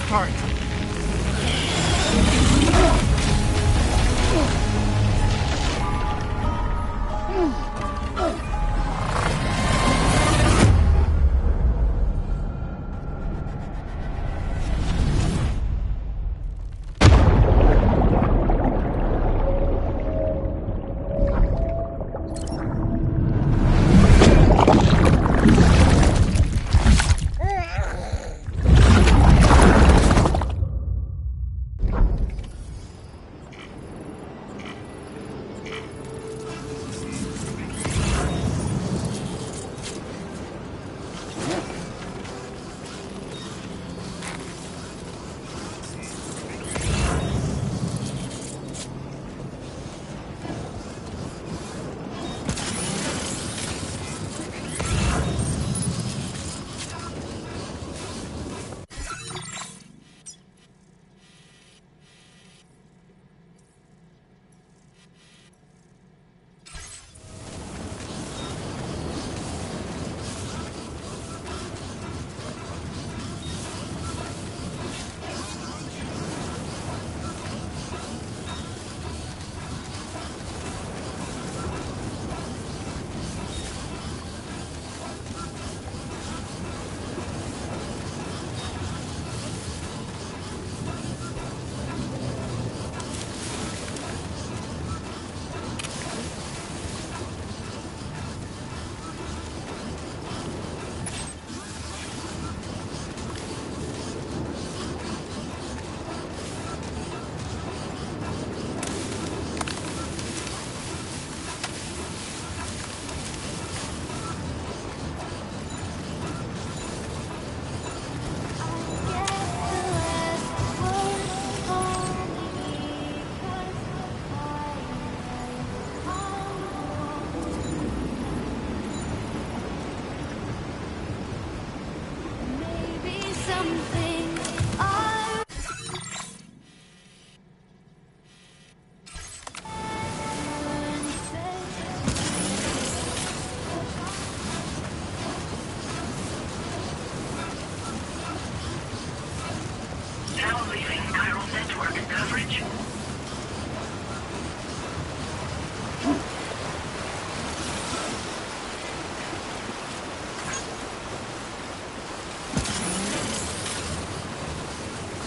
Speaker 11: start.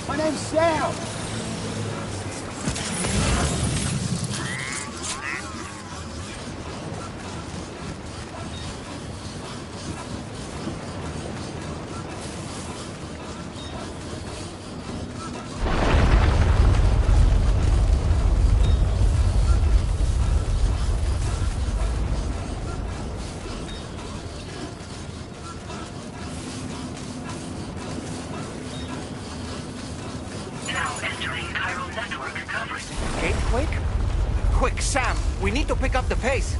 Speaker 7: My name's Sam.
Speaker 8: Quick, Sam! We need to pick up the pace!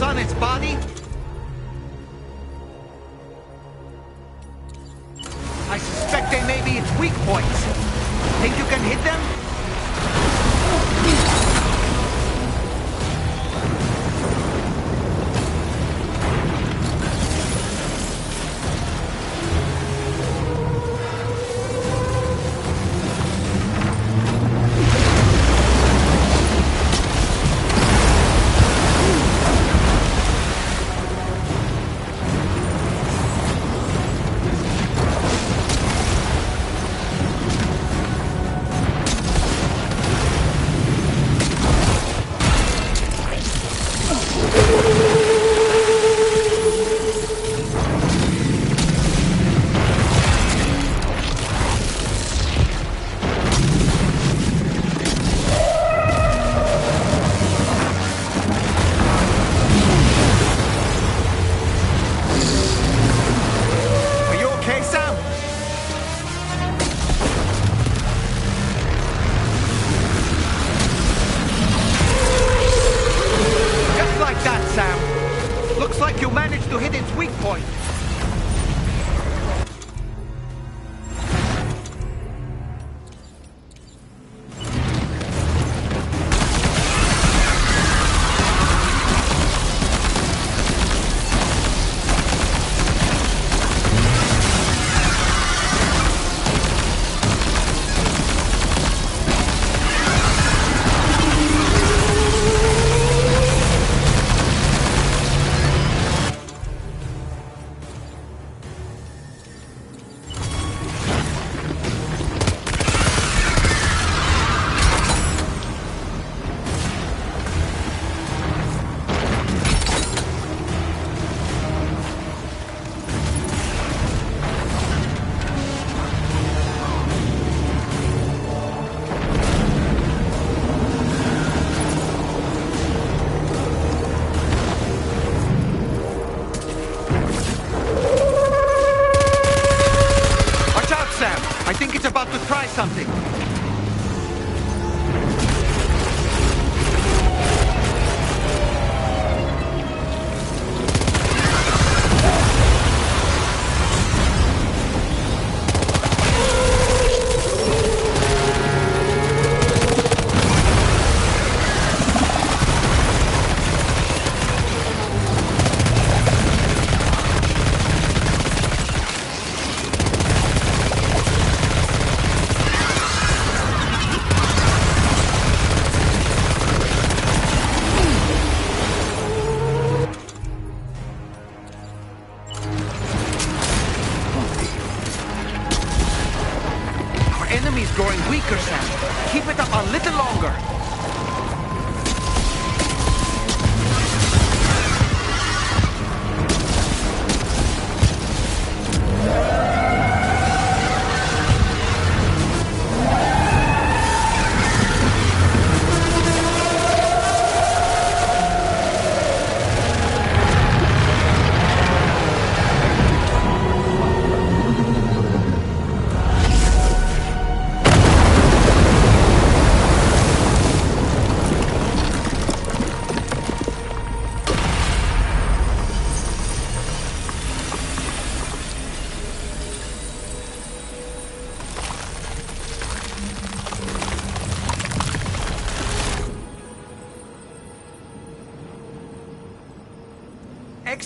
Speaker 8: scars on its body? I suspect they may be its weak points. Think you can hit them? Something.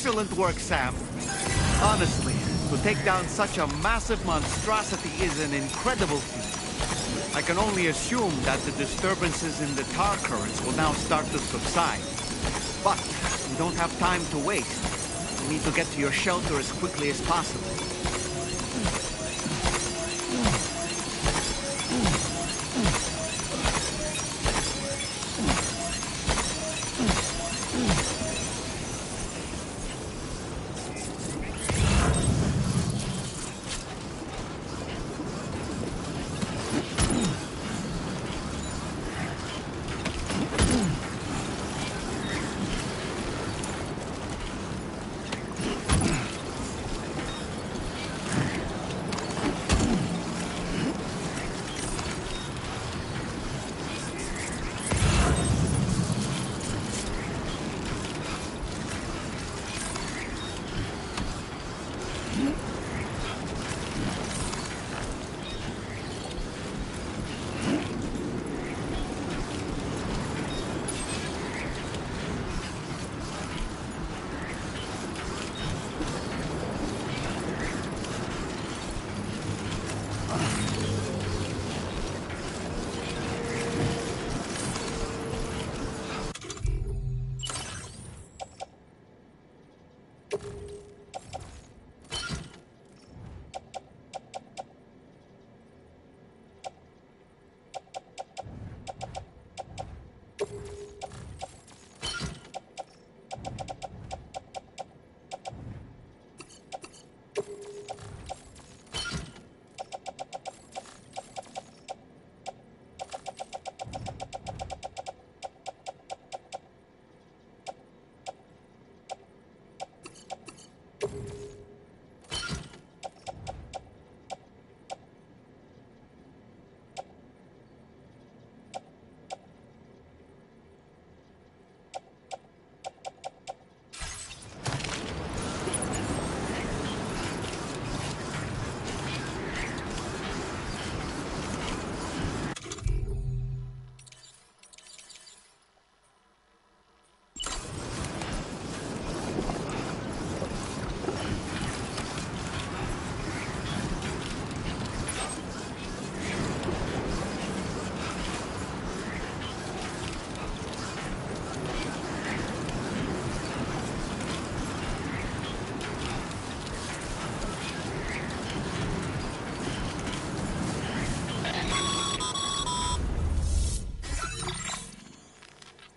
Speaker 8: Excellent work, Sam. Honestly, to take down such a massive monstrosity is an incredible feat. I can only assume that the disturbances in the tar currents will now start to subside. But we don't have time to waste. We need to get to your shelter as quickly as possible.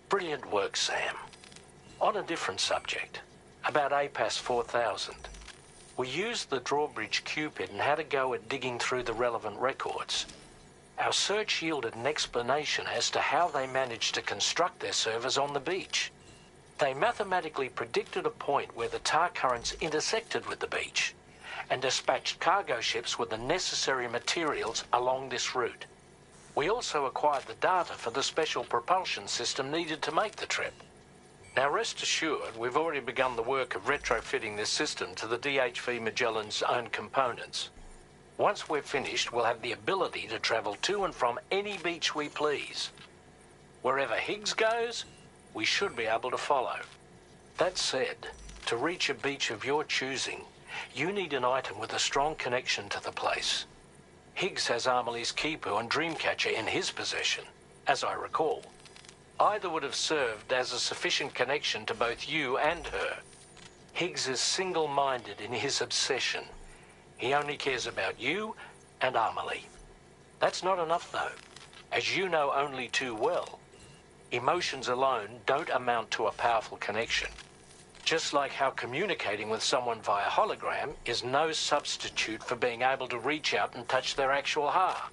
Speaker 1: Brilliant work, Sam. On a different subject, about APAS 4000. We used the drawbridge Cupid and had a go at digging through the relevant records. Our search yielded an explanation as to how they managed to construct their servers on the beach. They mathematically predicted a point where the tar currents intersected with the beach and dispatched cargo ships with the necessary materials along this route. We also acquired the data for the special propulsion system needed to make the trip. Now rest assured, we've already begun the work of retrofitting this system to the DHV Magellan's own components. Once we're finished, we'll have the ability to travel to and from any beach we please. Wherever Higgs goes, we should be able to follow. That said, to reach a beach of your choosing, you need an item with a strong connection to the place. Higgs has Amelie's Kipu and Dreamcatcher in his possession, as I recall. Either would have served as a sufficient connection to both you and her. Higgs is single-minded in his obsession. He only cares about you and Amelie. That's not enough, though. As you know only too well, emotions alone don't amount to a powerful connection. Just like how communicating with someone via hologram is no substitute for being able to reach out and touch their actual heart.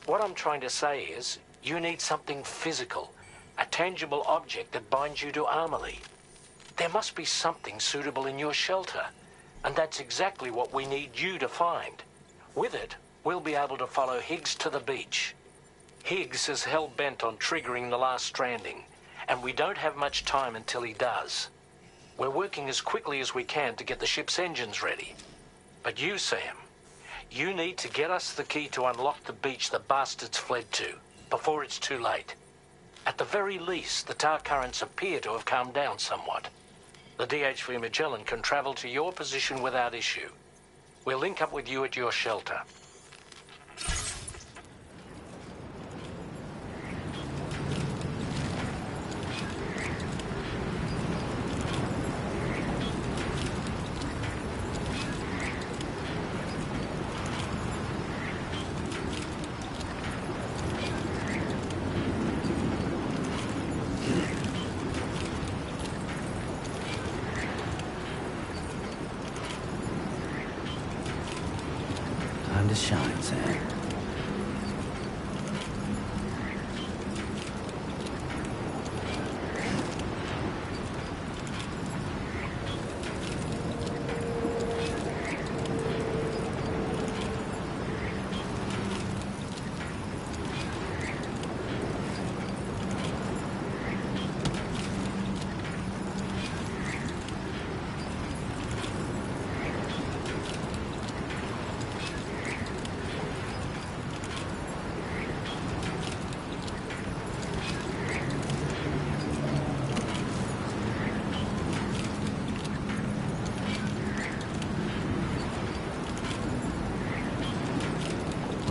Speaker 1: What I'm trying to say is, you need something physical, a tangible object that binds you to Amelie. There must be something suitable in your shelter, and that's exactly what we need you to find. With it, we'll be able to follow Higgs to the beach. Higgs is hell-bent on triggering the last stranding, and we don't have much time until he does. We're working as quickly as we can to get the ship's engines ready. But you, Sam, you need to get us the key to unlock the beach the bastards fled to, before it's too late. At the very least, the tar currents appear to have calmed down somewhat. The DHV Magellan can travel to your position without issue. We'll link up with you at your shelter.
Speaker 15: Time to shine, Sam.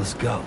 Speaker 17: Let's go.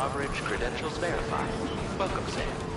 Speaker 2: Drawbridge credentials verified. Welcome, Sam.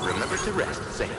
Speaker 2: Remember to rest, Sam.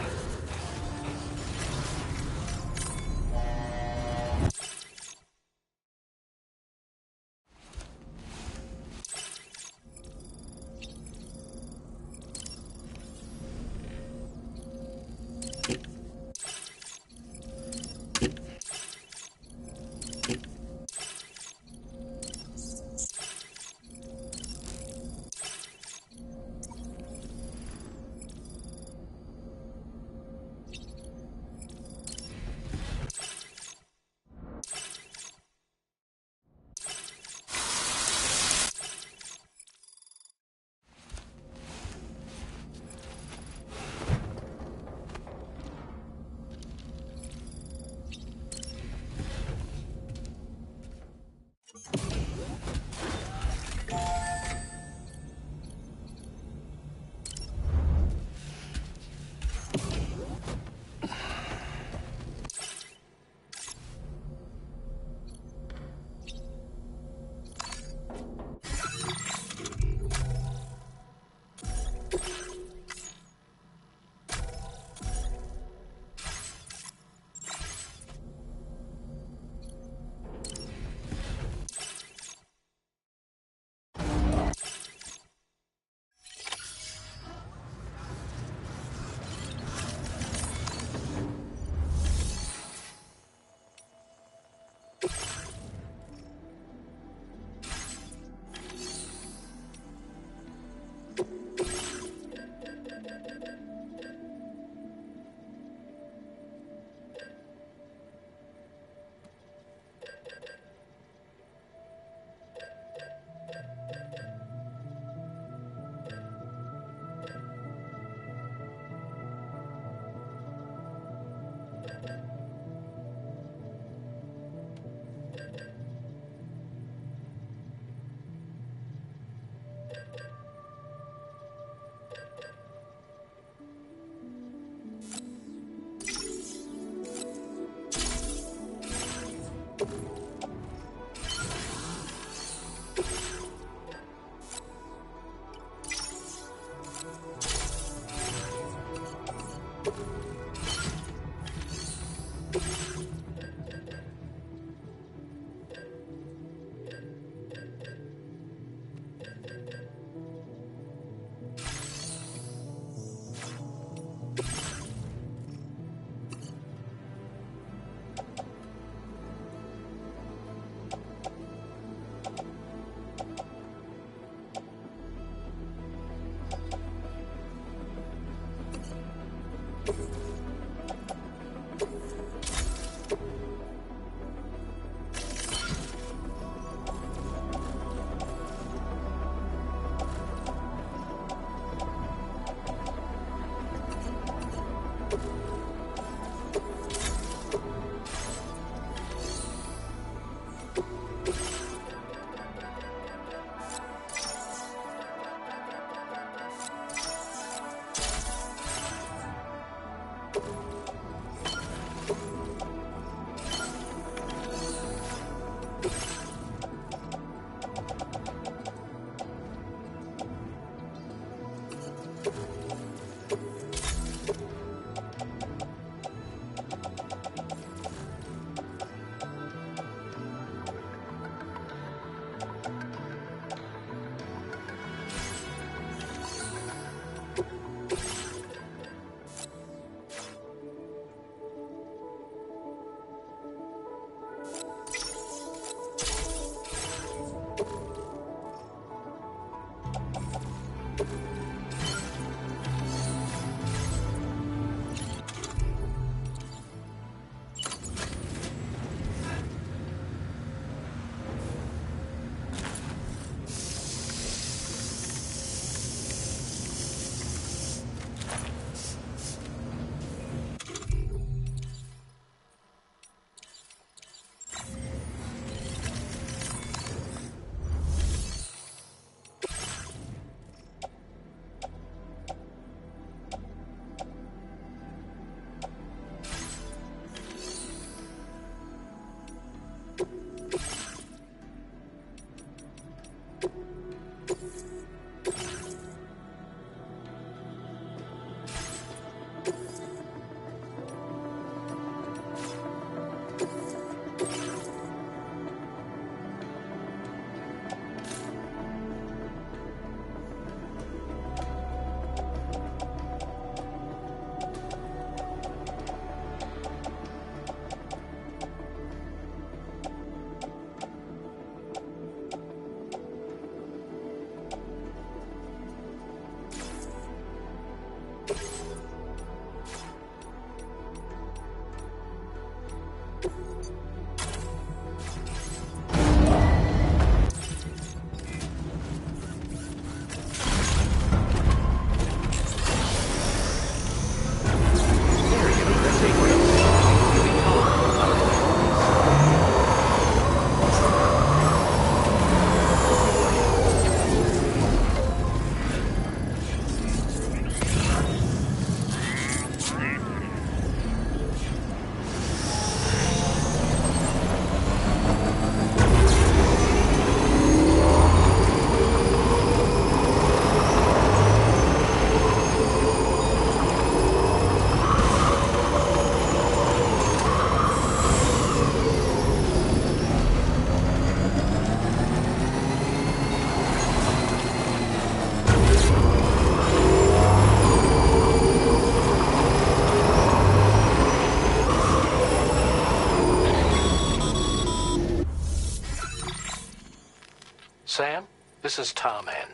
Speaker 1: Sam, this is Tarman.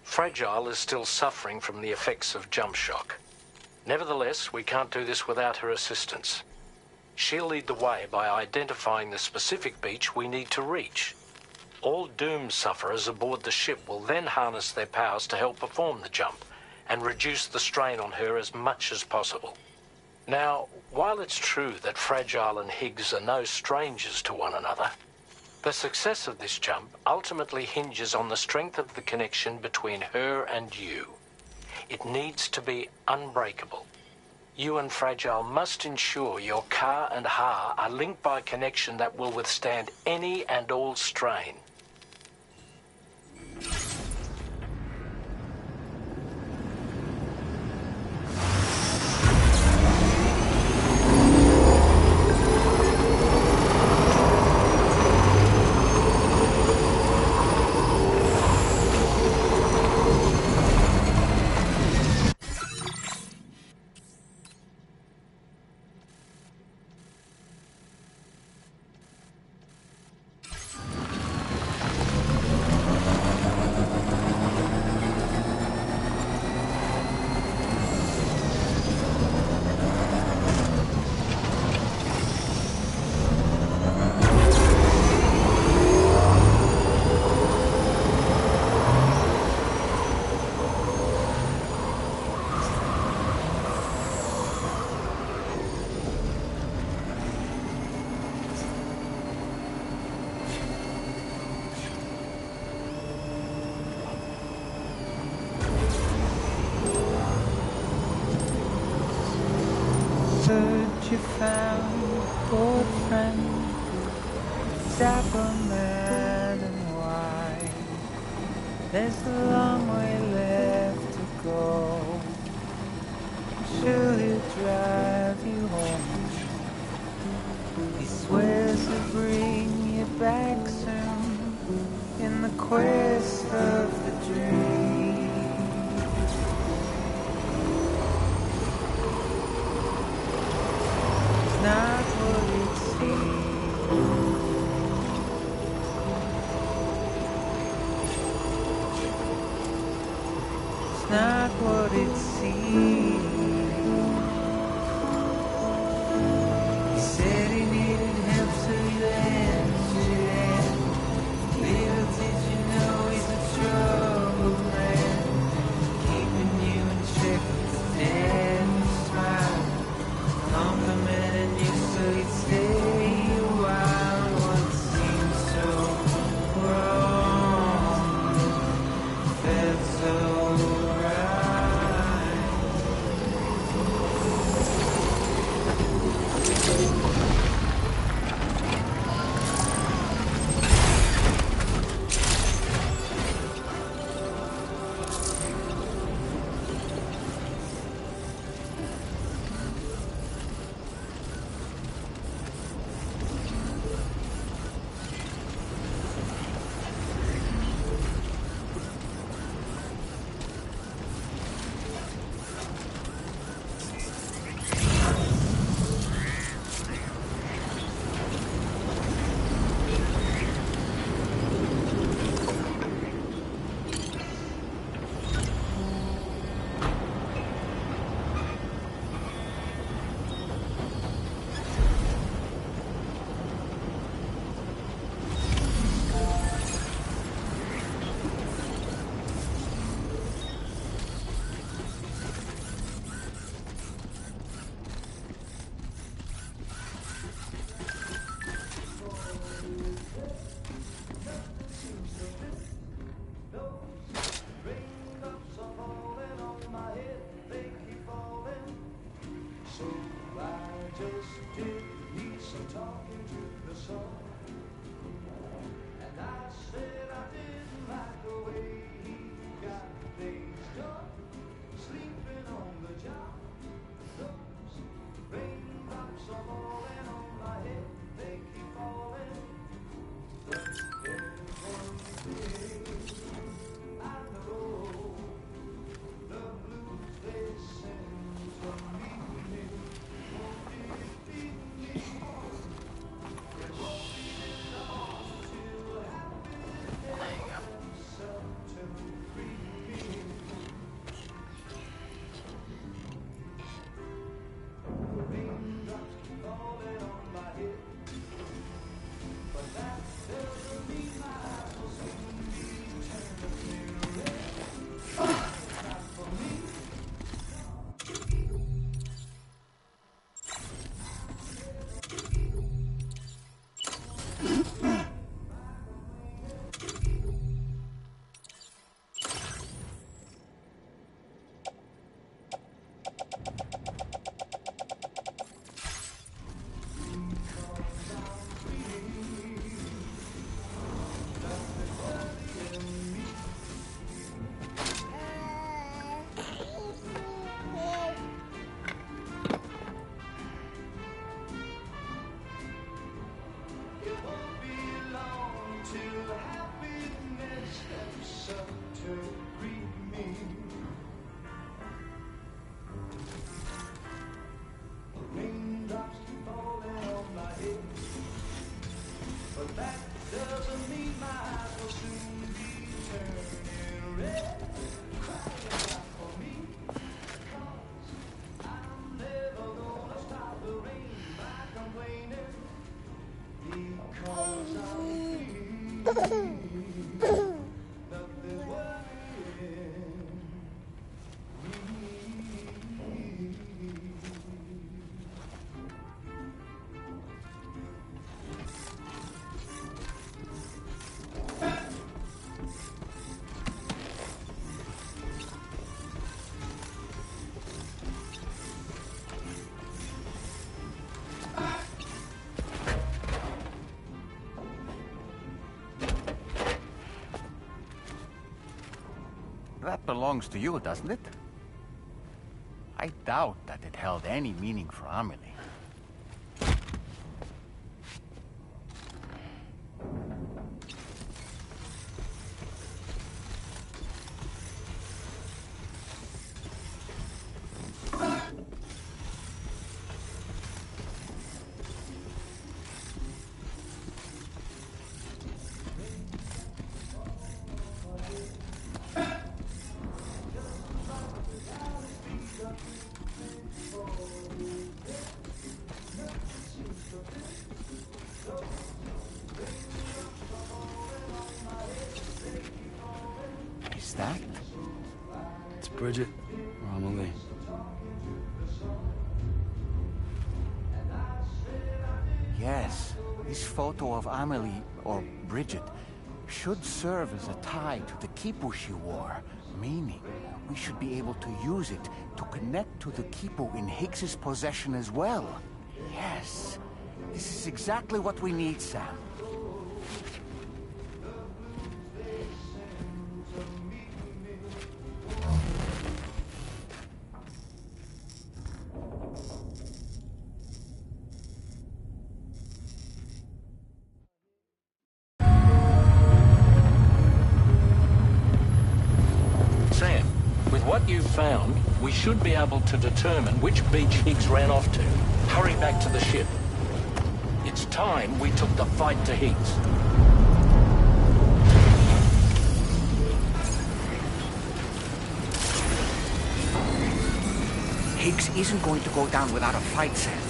Speaker 1: Fragile is still suffering from the effects of jump shock. Nevertheless, we can't do this without her assistance. She'll lead the way by identifying the specific beach we need to reach. All Doom sufferers aboard the ship will then harness their powers to help perform the jump and reduce the strain on her as much as possible. Now, while it's true that Fragile and Higgs are no strangers to one another, the success of this jump ultimately hinges on the strength of the connection between her and you. It needs to be unbreakable. You and Fragile must ensure your Ka and Ha are linked by a connection that will withstand any and all strain.
Speaker 3: You found a good friend, dapper man and white. There's a long way left to go. Sure he'll drive you home. He swears to bring you back soon in the quest of the dream. Not what it seems. It's not what it seems. He said he needed help, so he lent you hand. Little did you know he's a troubled man, keeping you in check with a dead smile. Complimenting you so you'd stay a while. What seemed so wrong felt so right.
Speaker 15: That belongs to you, doesn't it? I doubt that it held any meaning for Amelie.
Speaker 17: That? It's Bridget or Amelie.
Speaker 15: Yes, this photo of Amelie, or Bridget, should serve as a tie to the quipu she wore, meaning we should be able to use it to connect to the quipu in Higgs's possession as well. Yes, this is exactly what we need, Sam.
Speaker 1: What you've found, we should be able to determine which beach Higgs ran off to. Hurry back to the ship. It's time we took the fight to Higgs.
Speaker 8: Higgs isn't going to go down without a fight, Sam.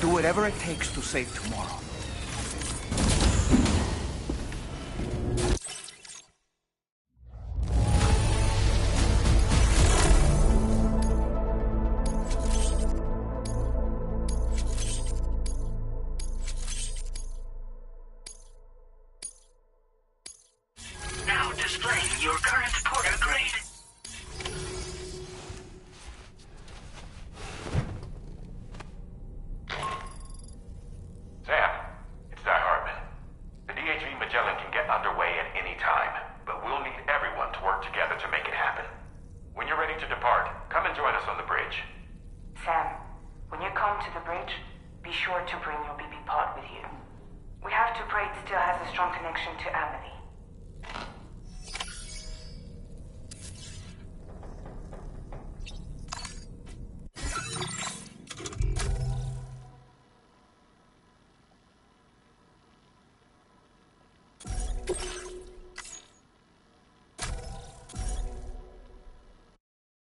Speaker 8: Do whatever it takes to save tomorrow.
Speaker 5: Sam,
Speaker 9: get underway at any time, but we'll need everyone to work together to make it happen. When you're ready to depart, come and join us on the bridge.
Speaker 10: Sam, when you come to the bridge, be sure to bring your BB pod with you. We have to pray it still has a strong connection to Albany.